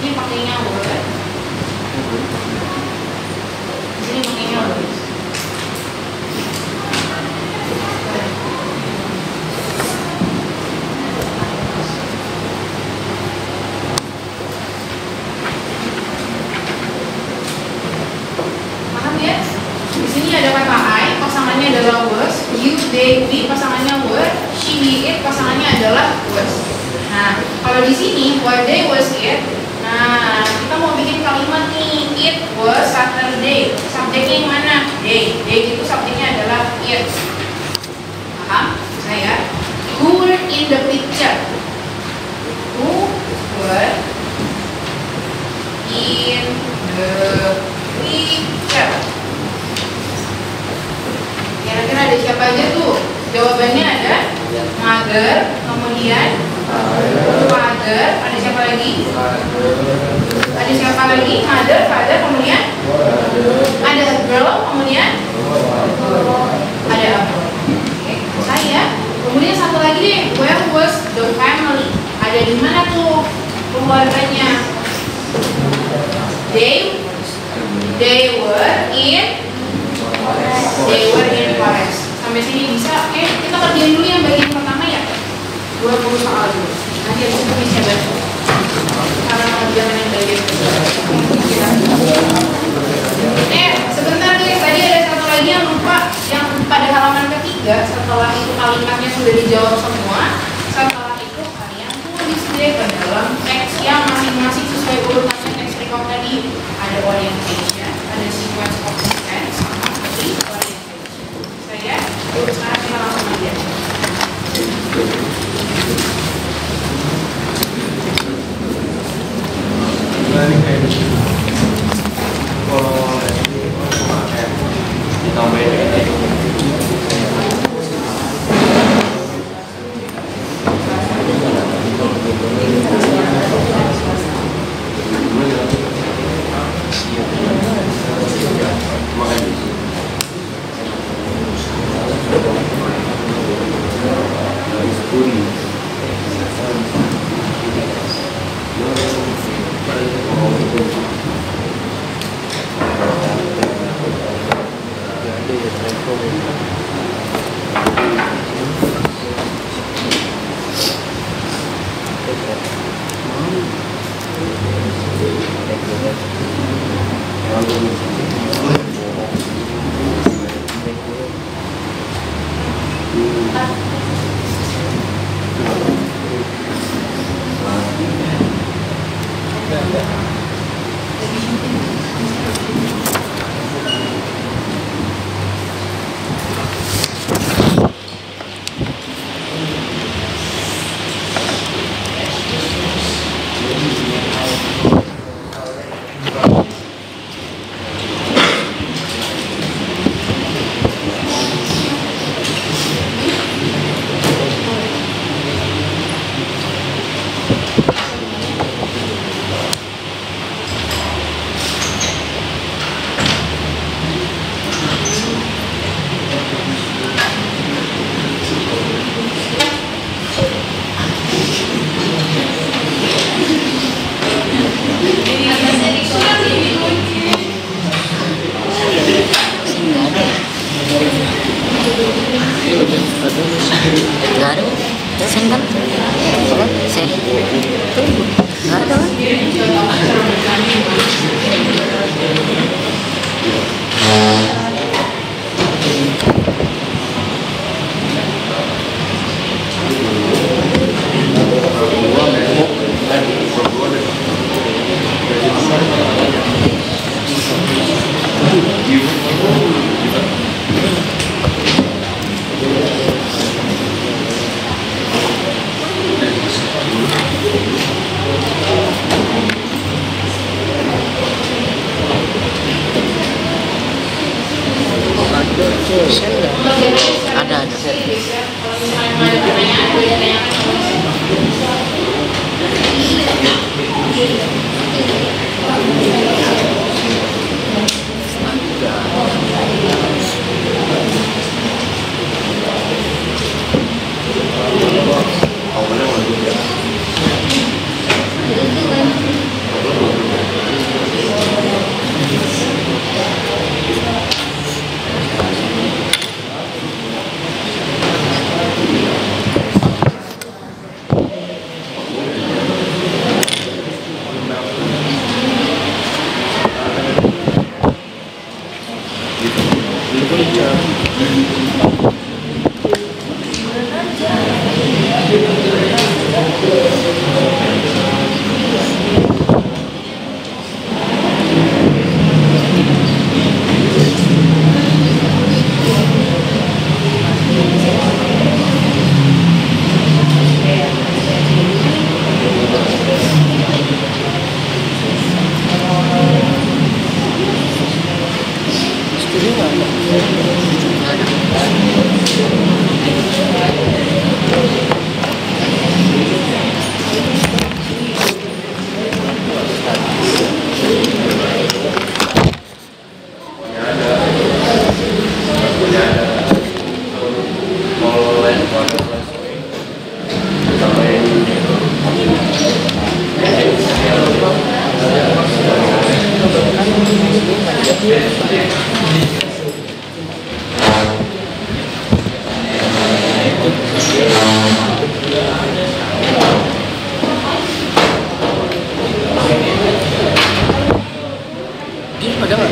ini pakainya were. Di sini pakainya were. Ada kata I, pasangannya adalah was, you, they, we, pasangannya were, she, he, it, pasangannya adalah was. Nah, kalau di sini what day was it? Nah, kita mau bikin kalimat nih, it was Saturday. Subjeknya yang mana? Day. Day itu subjeknya adalah it. Paham? Saya. Who were in the picture? Who were in the picture? Kira-kira ada siapa aja tuh? Jawabannya ada mother, kemudian father, ada siapa lagi? Ada siapa lagi? Mother, father, kemudian ada girl, kemudian ada apa? Oke, saya. Kemudian satu lagi deh, where was the family? Ada di mana tuh keluarganya? They were in forest. Sampai sini bisa? Oke, kita kerjain dulu yang bagian pertama ya. 20 soal dulu. Nanti habis itu bisa bantu. Cara mengerjakan yang bagian kedua. Sebentar guys, tadi ada satu lagi yang lupa. Yang pada halaman ketiga, setelah itu kalimatnya sudah dijawab semua. Setelah itu orientation, ada sequence of events di orientation. Saya sekarang kita langsung aja. Ini kayak kalau ini kayak ditambahin ini. Nggak ada sen kan? Sen nggak ada kan? Sen nggak? Ada. Ada nggak?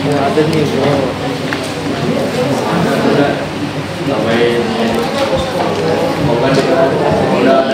Ada nih bro. Sampai moga udah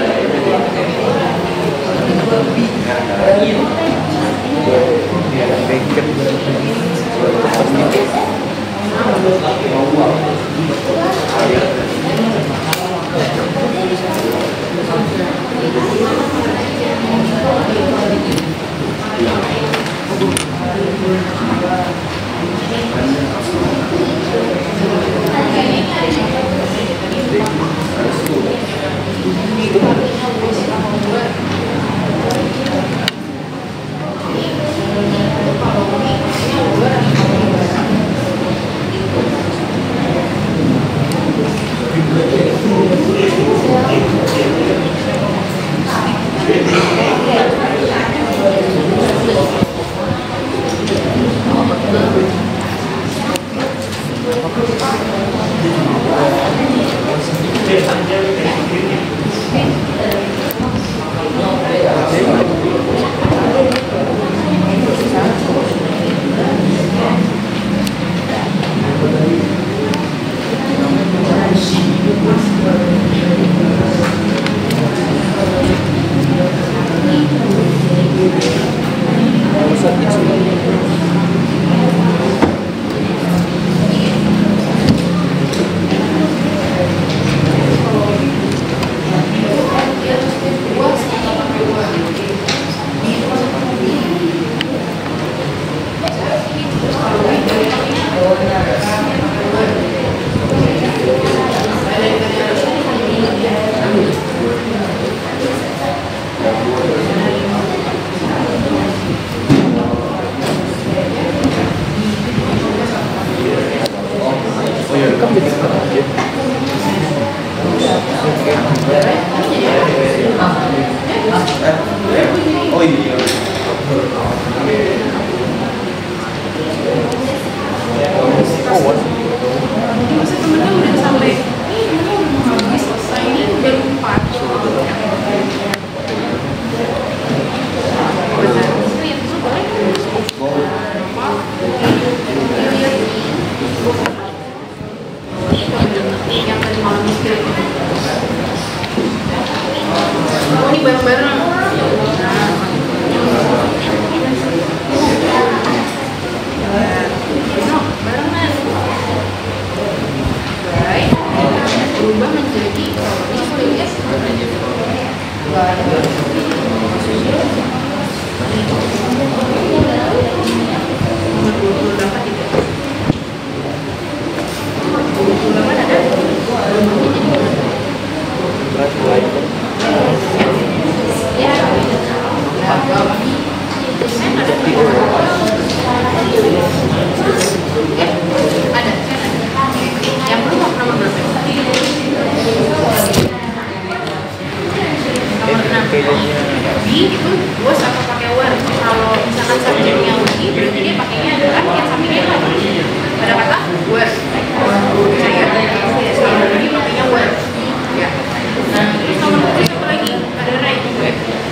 Oh iya. Masa temennya udah sampai ini temennya udah mau habis selesai ini baru 4. Lihat dulu boleh? Yang tadi malam mikir. Oh ini bareng-bareng. Barengan. Baik. Berubah menjadi ini boleh lihat. Nomor 28 tidak. 28 ada. Ya. Ada. Yang belum nomor berapa? Nomor 6. Jadi itu bos atau pakai word. Kalau misalkan subjeknya lagi, berarti dia pakainya adalah yang sampingnya apa? Ada kata word. Saya jadi pakainya word. Ya. Nah, terus nomor 7 satu lagi ada right.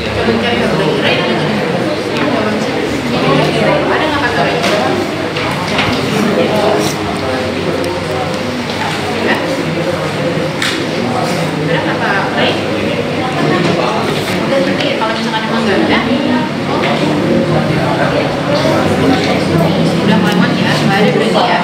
Coba cari satu lagi. Right ada nggak? Ada nggak kata right? Ya. Ada kata right? Jadi kalau misalkan emang nggak ada, udah lewat ya, nggak ada berarti ya.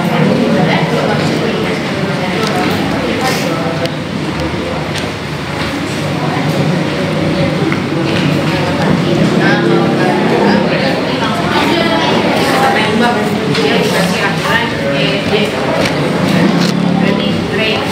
Nah, kalau nggak ada, berarti langsung aja kita tembak dia dikasih akhiran D. Berarti right.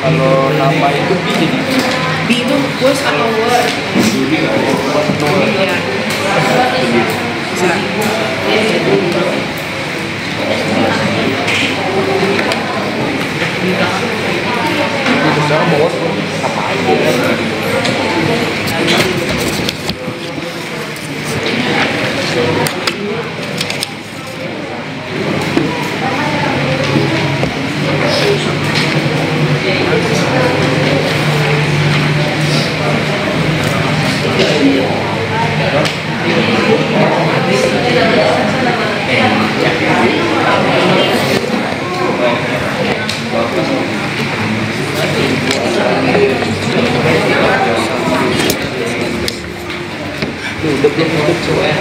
Kalau nama itu B jadi B itu bos atau word? Iya. Bisa. sekarang bawa apa aja. Hidup cewek.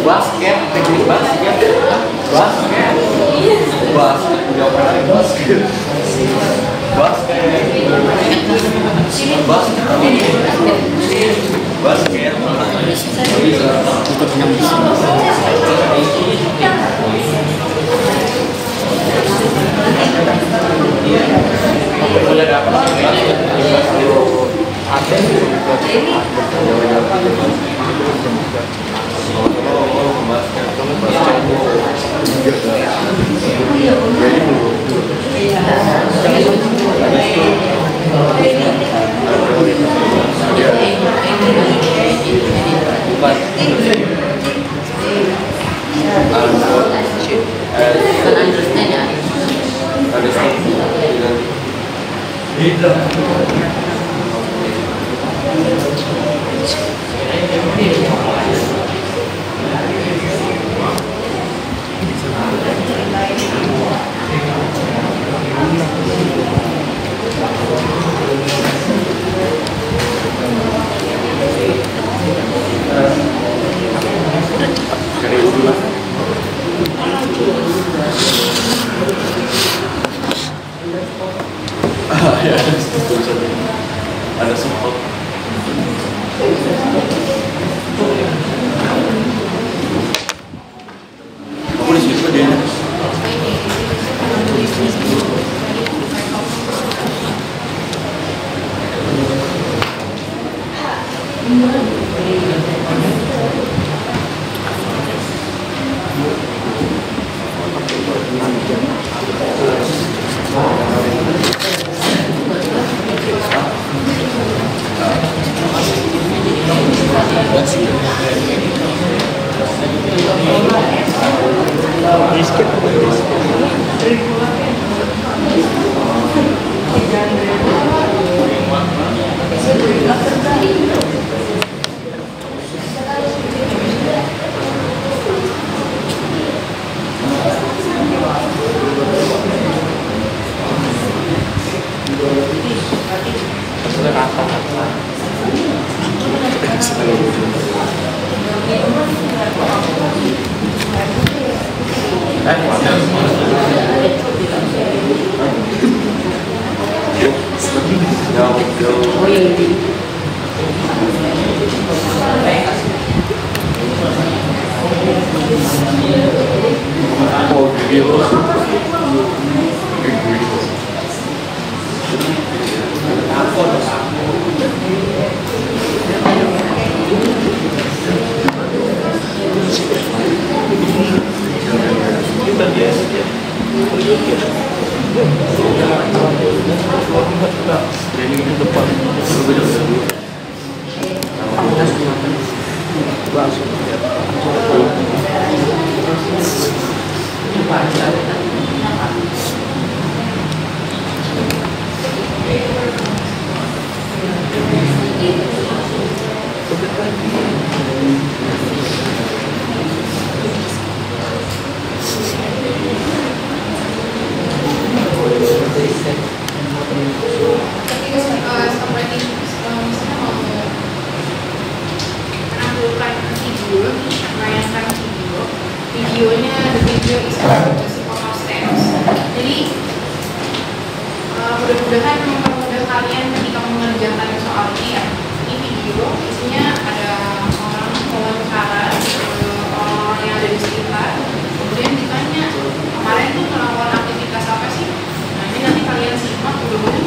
Basket, teknik basket, basket, basket, basket, basket, Oh iya, iya. Videonya, the video is just of steps. Jadi mudah-mudahan mempermudah kalian ketika mengerjakan soal ini ya. Ini video isinya ada orang wawancara orang yang ada di sekitar, kemudian ditanya kemarin tuh melakukan aktivitas apa sih. Nah ini nanti kalian simak mudah-mudahan.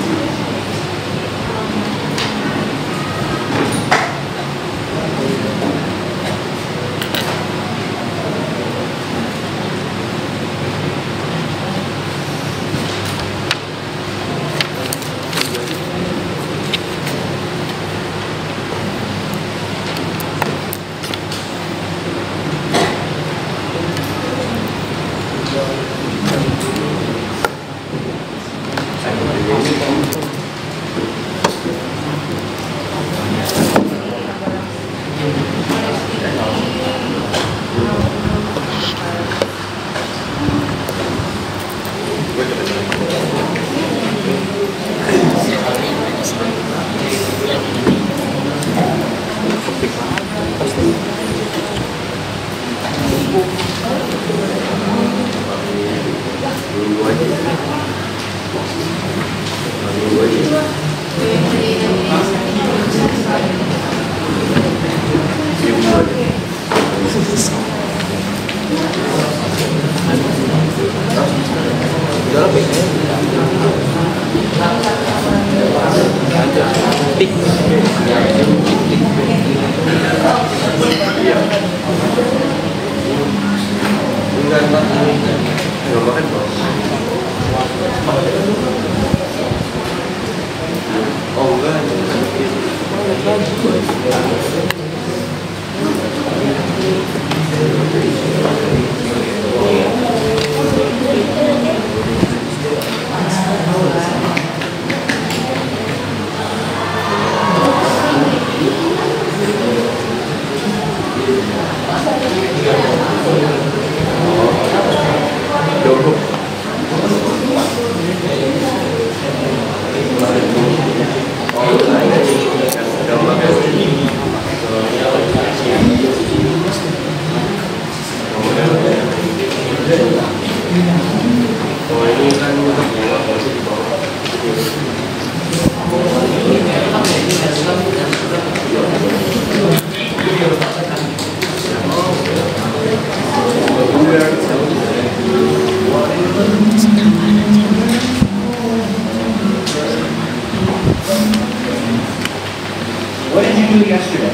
What did you do yesterday?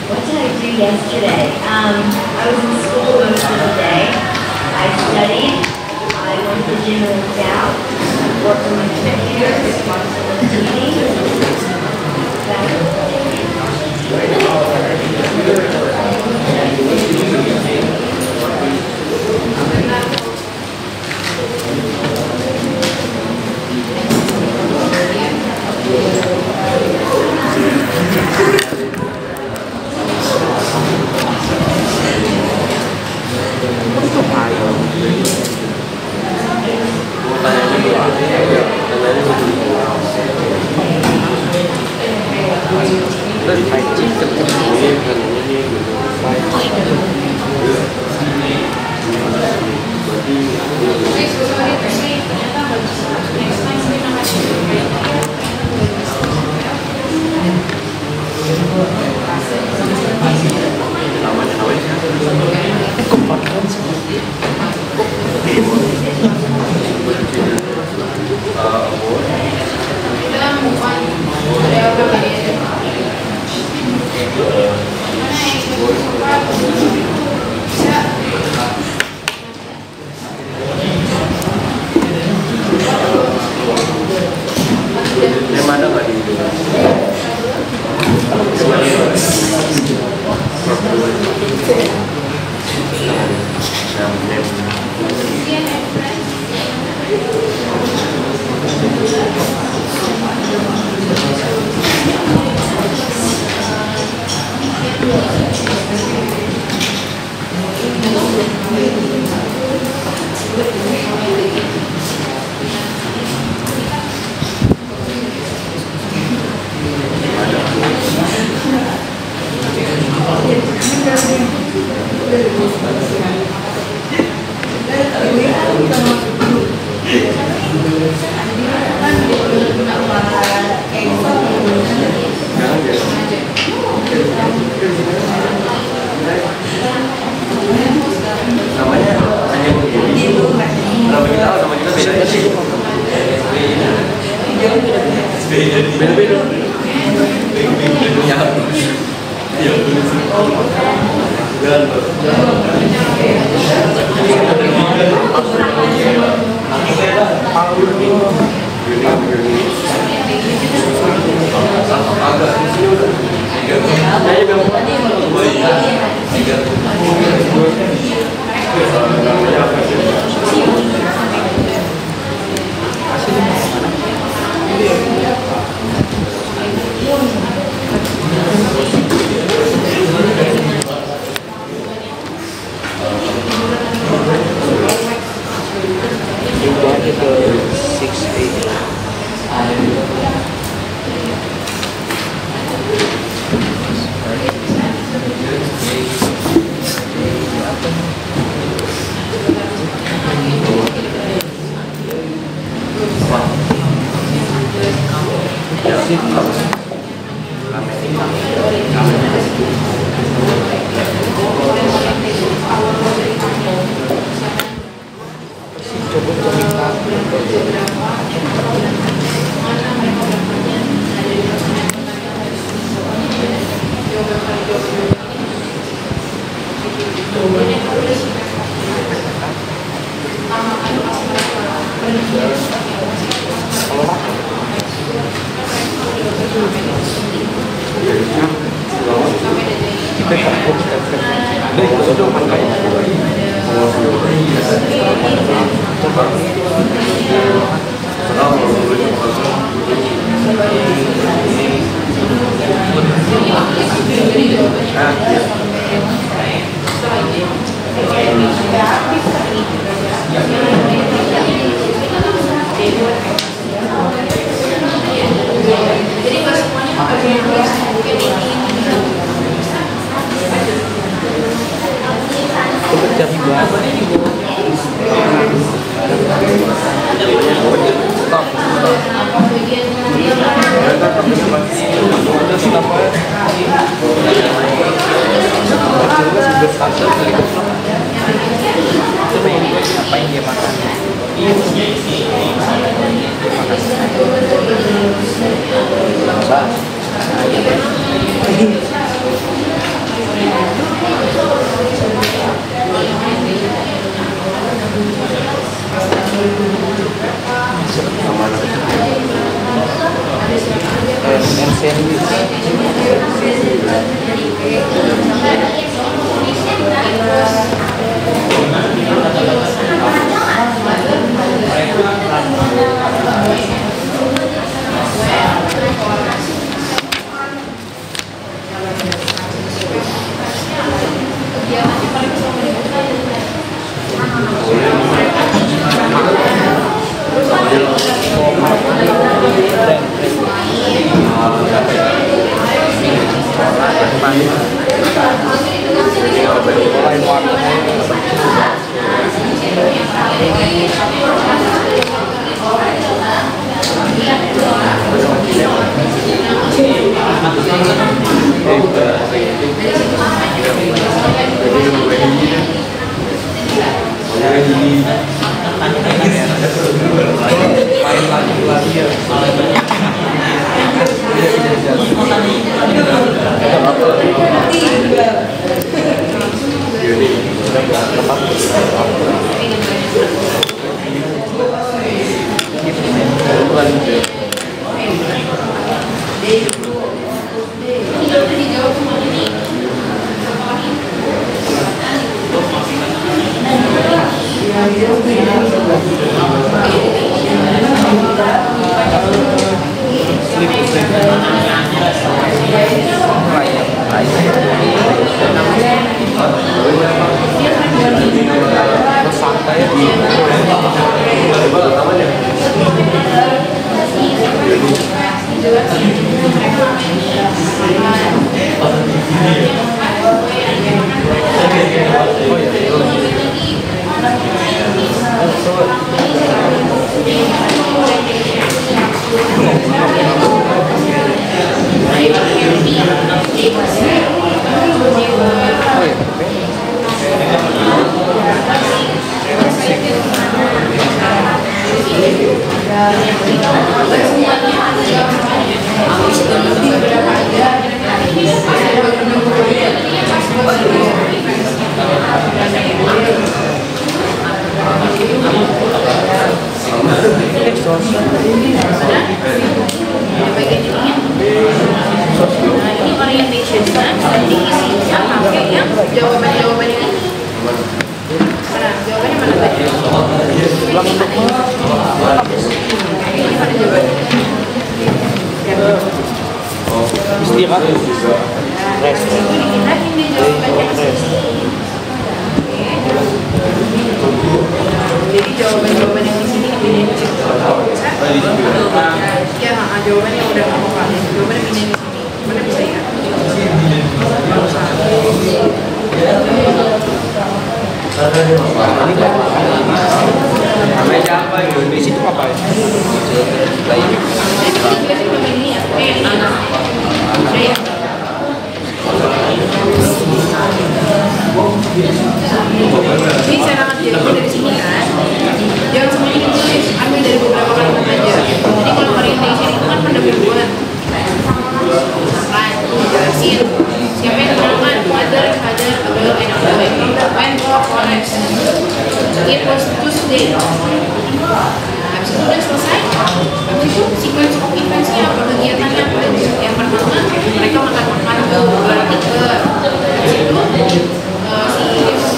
What did I do yesterday? I was in school most of the day. I studied. I went to the gym and worked out. Worked on my computer, watched some TV. Terus 5G ketemu Kita move on. Ada berapa dia? Mana yang suka? Bisa. Yang mana nggak di namanya hanya begini. Nama kita sama kita beda sih. Beda-beda. Ya. Jadi Jawaban-jawaban ini mana? Jawabannya mana tadi? Ini mana jawabannya? Istirahat. Rest. Ini jawabannya ke sini. Jadi jawaban-jawaban yang di sini dipindahin ke situ. Ya, jawabannya udah nggak apa-apa. Jawabannya pindahin ke sini. Mana bisa ya? Meja apa itu? Di situ apa? Ini ya? Udah ya? Ini saya akan jadi dari sini kan. Jangan semuanya ditulis, ambil dari beberapa kalimat aja. Jadi kalau orientation itu kan pendahuluan. Kan, jelasin siapa yang kenalkan mother, father, abel, and abel. When war collapse, it was Tuesday. Habis itu udah selesai. Habis itu sequence of events-nya apa, kegiatannya apa? Yang pertama mereka makan ke berarti ke habis itu si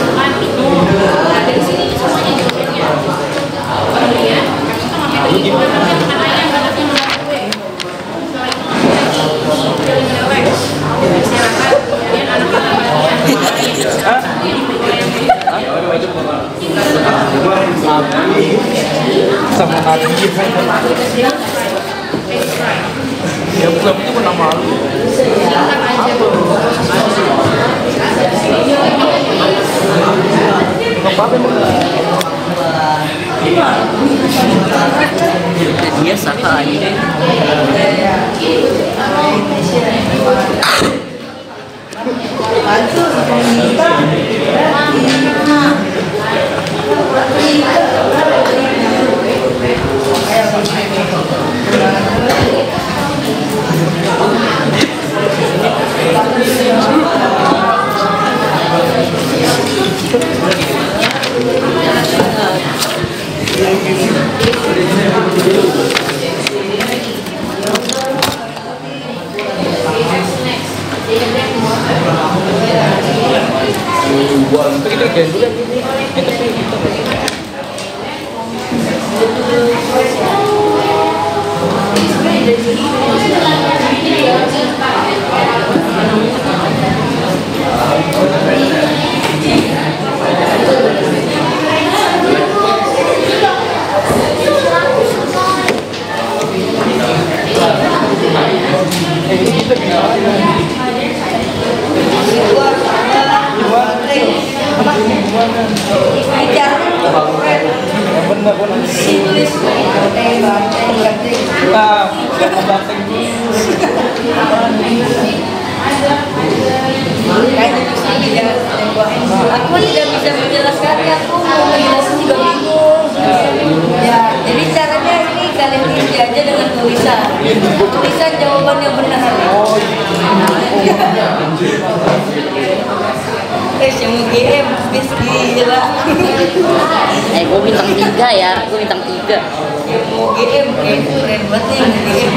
makan minum. Nah dari sini semuanya jawabannya. Kemudian habis itu ngapain lagi? Makan ayam, anaknya makan kue. Setelah itu ngapain lagi? Masyarakat, kemudian anak-anak Sama Nabi. Ya bukan itu pun nama lu. Dia saka aja. Aku tidak bisa menjelaskannya, aku mau menjelaskan juga bingung. Ya, jadi caranya ini kalian isi aja dengan tulisan. Tulisan jawaban yang benar. Saya mau GM. Gila. Gue bintang 3 ya, gue bintang 3. GM keren banget nih GM.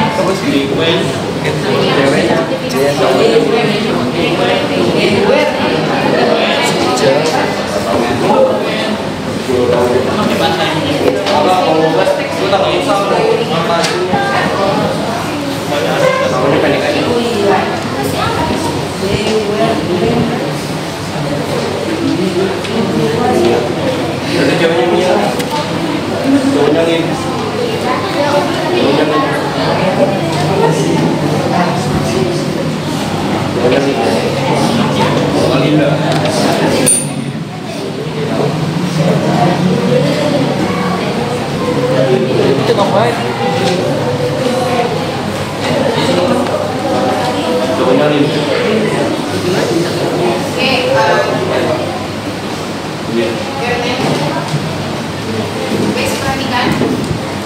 Itu ngapain? Guys, perhatikan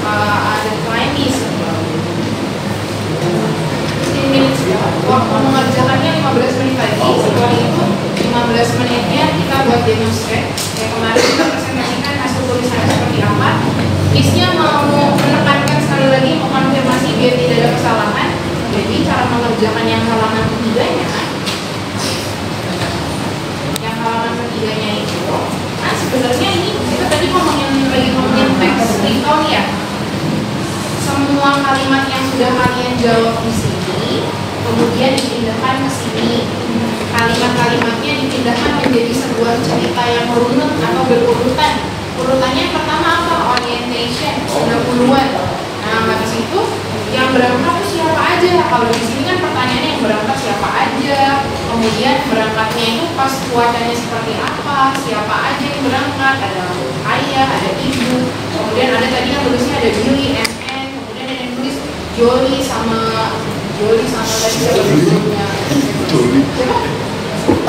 ada Chinese 15 minutes waktu mengerjakannya 15 menit lagi. Setelah itu 15 menitnya kita buat demonstrate. Kayak kemarin kita presentasikan hasil tulisannya seperti apa. Miss-nya mau menekankan sekali lagi, mau konfirmasi biar tidak ada kesalahan. Jadi cara mengerjakan yang halaman ketiganya, itu, nah sebenarnya ini kita tadi ngomongin teks recount ya. Semua kalimat yang sudah kalian jawab di sini kemudian dipindahkan ke sini. Kalimat-kalimatnya dipindahkan menjadi sebuah cerita yang merunut atau berurutan. Urutannya yang pertama apa? Orientation, sudah puluhan. Nah, habis itu yang berangkat itu siapa aja? Kalau di sini kan pertanyaannya yang berangkat siapa aja. Kemudian berangkatnya itu pas cuacanya seperti apa? Siapa aja yang berangkat? Ada ayah, ada ibu. Kemudian ada tadi yang tulisnya ada Billy, MN. Kemudian ada yang tulis Jolly sama tadi sebelumnya.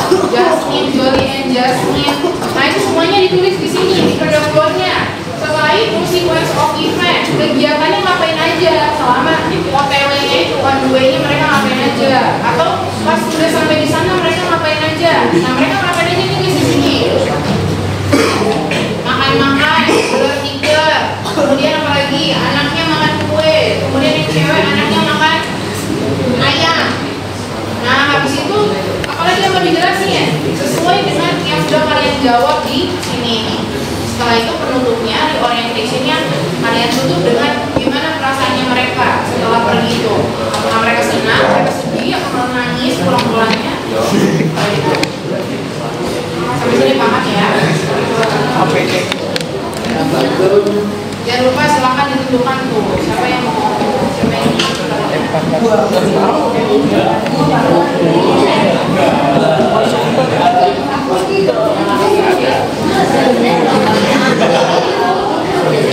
Jasmine, Jolly and Jasmine. Nah itu semuanya ditulis di sini di kedokternya. Setelah itu sequence of event, kegiatannya ngapain aja selama OTW-nya itu one way-nya mereka ngapain aja, atau pas sudah sampai di sana mereka ngapain aja. Nah mereka ngapain aja nih di sini? Makan-makan, tidur, kemudian apalagi anaknya makan kue, kemudian yang cewek anaknya makan ayam. Nah habis itu apalagi yang mau dijelasin ya? Sesuai dengan yang sudah kalian jawab di sini. Setelah itu penutupnya, reorientationnya kalian tutup dengan gimana perasaannya mereka setelah pergi itu. Apakah mereka senang, mereka sedih, atau mereka nangis pulang-pulangnya. Sampai sini paham ya? Jangan lupa silakan ditentukan tuh siapa yang mau, siapa yang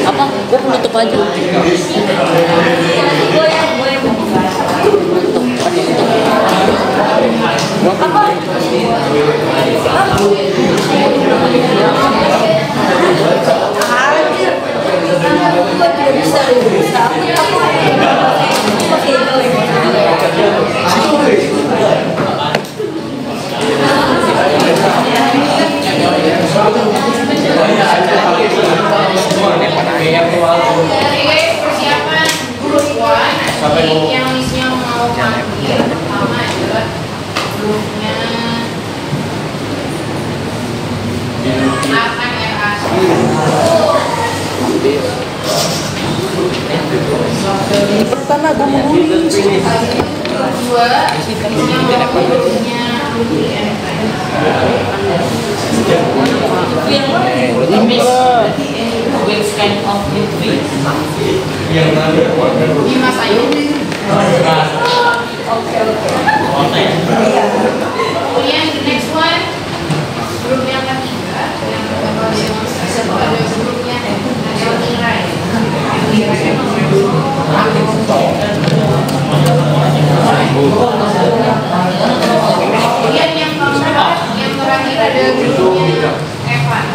Apa? Gue penutup aja. persiapan grup one. Nanti yang listnya mau panggil pertama adalah grupnya akan Pertama gue mau nulis. kedua listnya mau grupnya Yang mana? Which kind of movie? Dimas Ayu. Kemudian the next one, grup yang ketiga yang bakal demonstrasi itu ada grupnya Elmira ya. Kemudian yang keempat, yang terakhir ada grupnya Evan.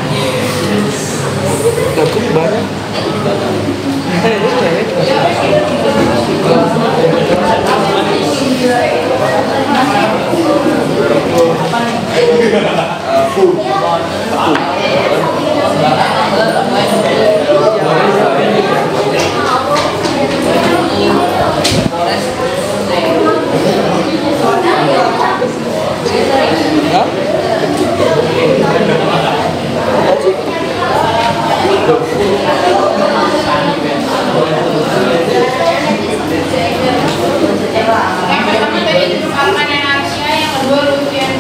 Yang pertama tadi grup Arman dan Arsya, yang kedua Lutfi and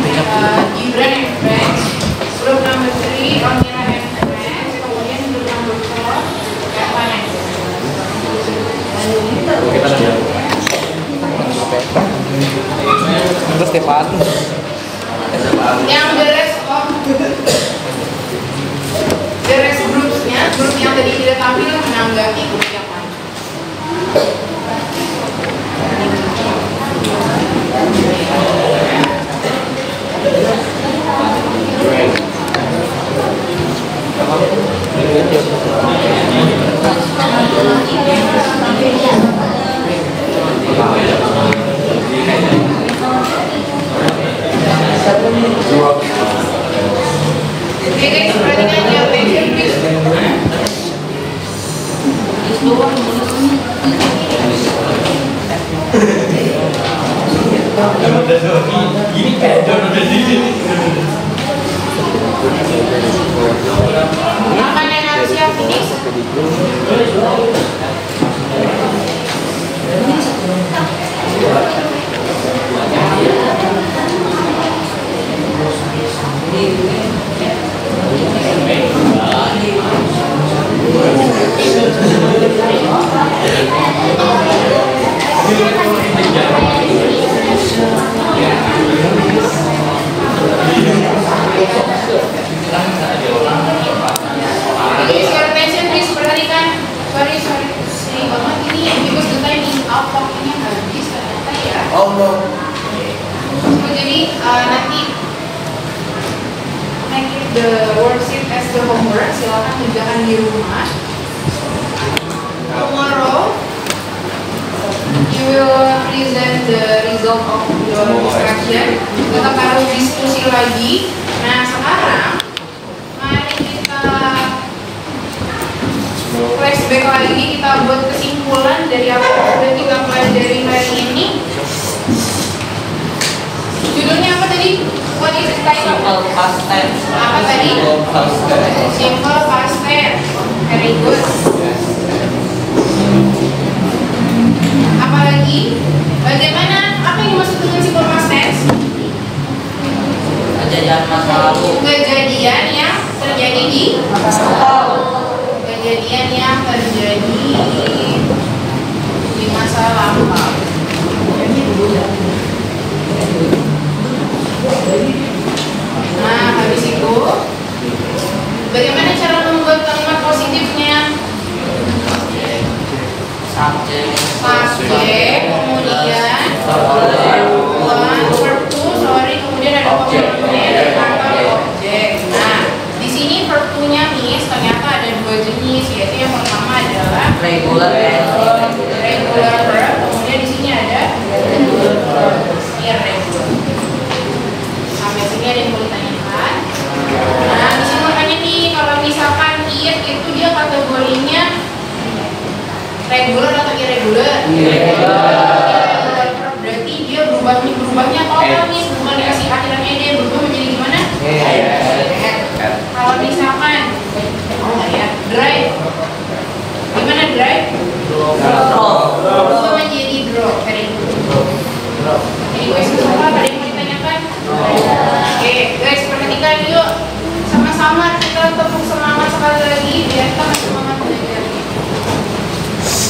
Gibran and Friends, grup number 3 Amira and Friends, kemudian grup number 4 Evan and Terus Stefan. yang the rest grupsnya, grup yang tadi tidak tampil menanggapi grup yang lain. Oke guys, perhatikan ya, attention please. Ini pedon udah di sini. Arman dan Arsya finish. Please your attention please, perhatikan. Sorry banget ini ya, because the time is out, waktunya habis ternyata ya. Oh no. So, jadi nanti make it the worksheet as the homework, silakan kerjakan di rumah. Tomorrow you will present the result of your discussion. Tetap harus diskusi lagi. Nah sekarang mari kita flashback lagi, kita buat kesimpulan dari apa yang sudah kita pelajari hari ini. Judulnya apa tadi? What is the title? Simple past tense. Apa tadi? Simple past tense. Very good. Apalagi? Bagaimana? Apa yang dimaksud dengan simple past tense? Kejadian masa lalu. Kejadian yang terjadi di kejadian yang terjadi di masa lampau. Nah, habis itu bagaimana cara membuat kalimat positifnya? Subjek. Subjek, kemudian verb to, kemudian ada komplement atau objek. Nah, di sini verb to-nya Miss ternyata ada dua jenis, yaitu yang pertama adalah Regular verb. regular verb, kemudian di sini ada irregular. Sampai sini ada yang mau ditanyakan? Nah, di sini makanya nih, kalau misalkan it itu dia kategorinya regular atau irregular? Irregular verb berarti dia berubahnya total nih, bukan dikasih akhirannya dia berubah menjadi gimana? Kalau misalkan drive, gimana drive? Berubah menjadi draw. Very good. Jadi guys, semua ada yang mau ditanyakan? Oke, guys, perhatikan yuk. Sama-sama kita tepuk semangat sekali lagi biar kita masih semangat belajar.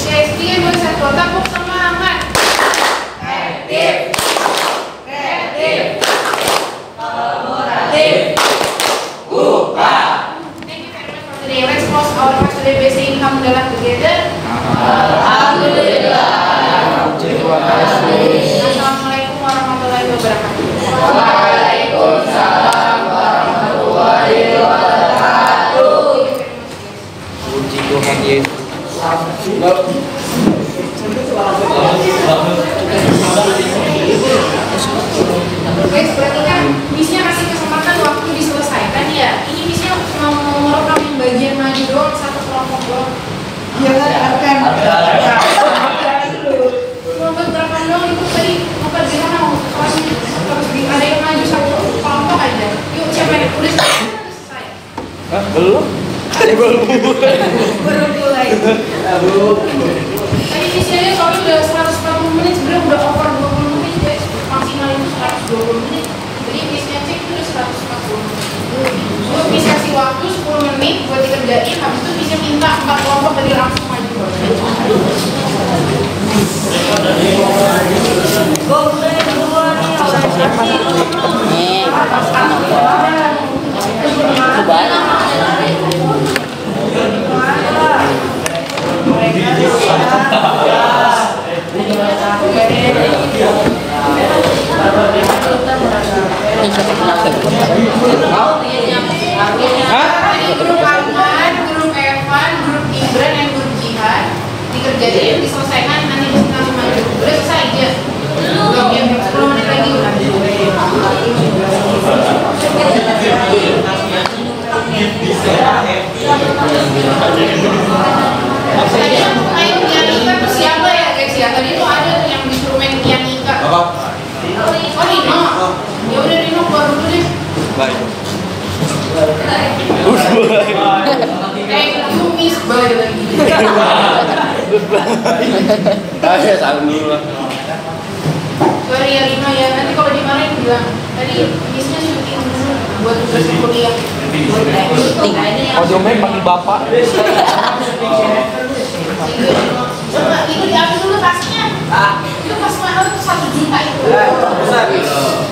Guys, 3, 2, 1, tepuk semangat. Kreatif, komunikatif, buka. Thank you very much for today. Let's close our class today by saying alhamdulillah together. Alhamdulillah. Assalamualaikum warahmatullahi wabarakatuh. Waalaikumsalam warahmatullahi wabarakatuh. Puji Tuhan Yesus. Belum. Baru mulai. Tadi visinya soalnya udah 140 menit, sebenarnya udah over 20 menit guys. Maksimal itu 120 menit. Jadi visinya cek itu udah 140 menit. Gue bisa kasih waktu 10 menit buat dikerjain, habis itu bisa minta 4 kelompok tadi langsung maju. Grup Arman, grup Evan, grup Ibran, dan grup Jihan dikerjain, diselesaikan, nanti langsung maju. Udah selesai aja. Belum ya, 10 menit lagi udah. Tadi yang main pianika tuh siapa ya guys ya? Tadi tuh ada tuh yang disuruh main pianika. Apa? Oh Rino. Ya udah Rino keluar dulu deh. Baik. You miss bye lagi. Saya salam dulu lah. Sorry ya Rino ya, nanti kalau dimarahin bilang tadi missnya syuting dulu buat tugas kuliah. Audio main panggil bapak. Coba itu diambil dulu tasnya. Itu pas mahal tuh 1 juta itu.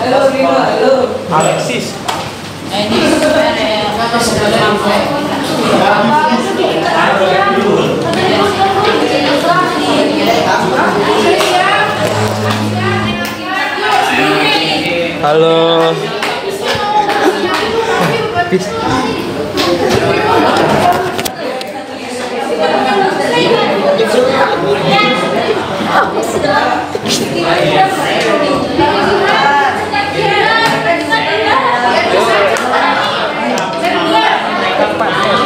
Halo Rino, halo. Alexis. Ini sebenarnya Halo.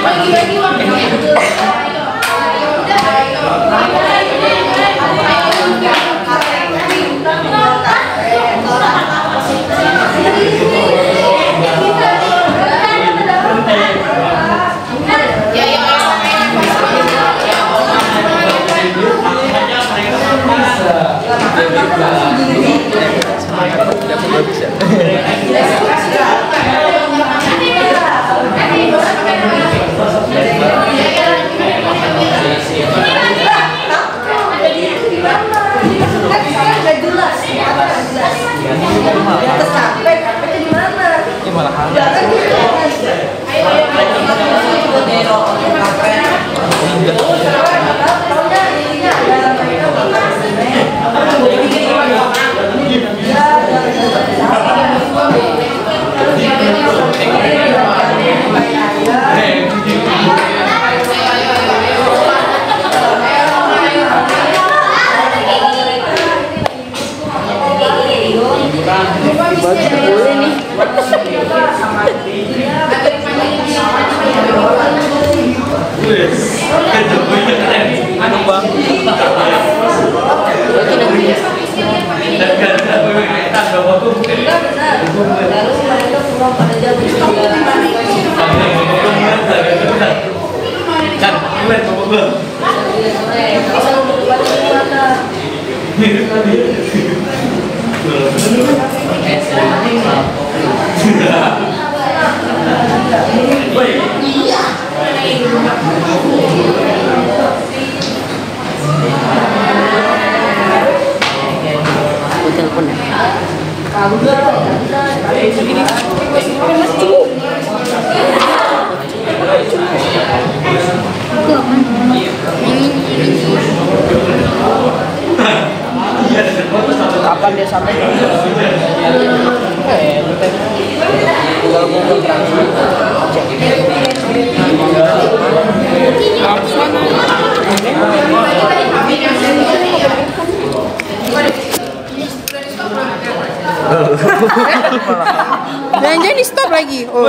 bagi-bagi waktunya. Kapan dia sampai? Jangan-jangan di stop lagi. Oh,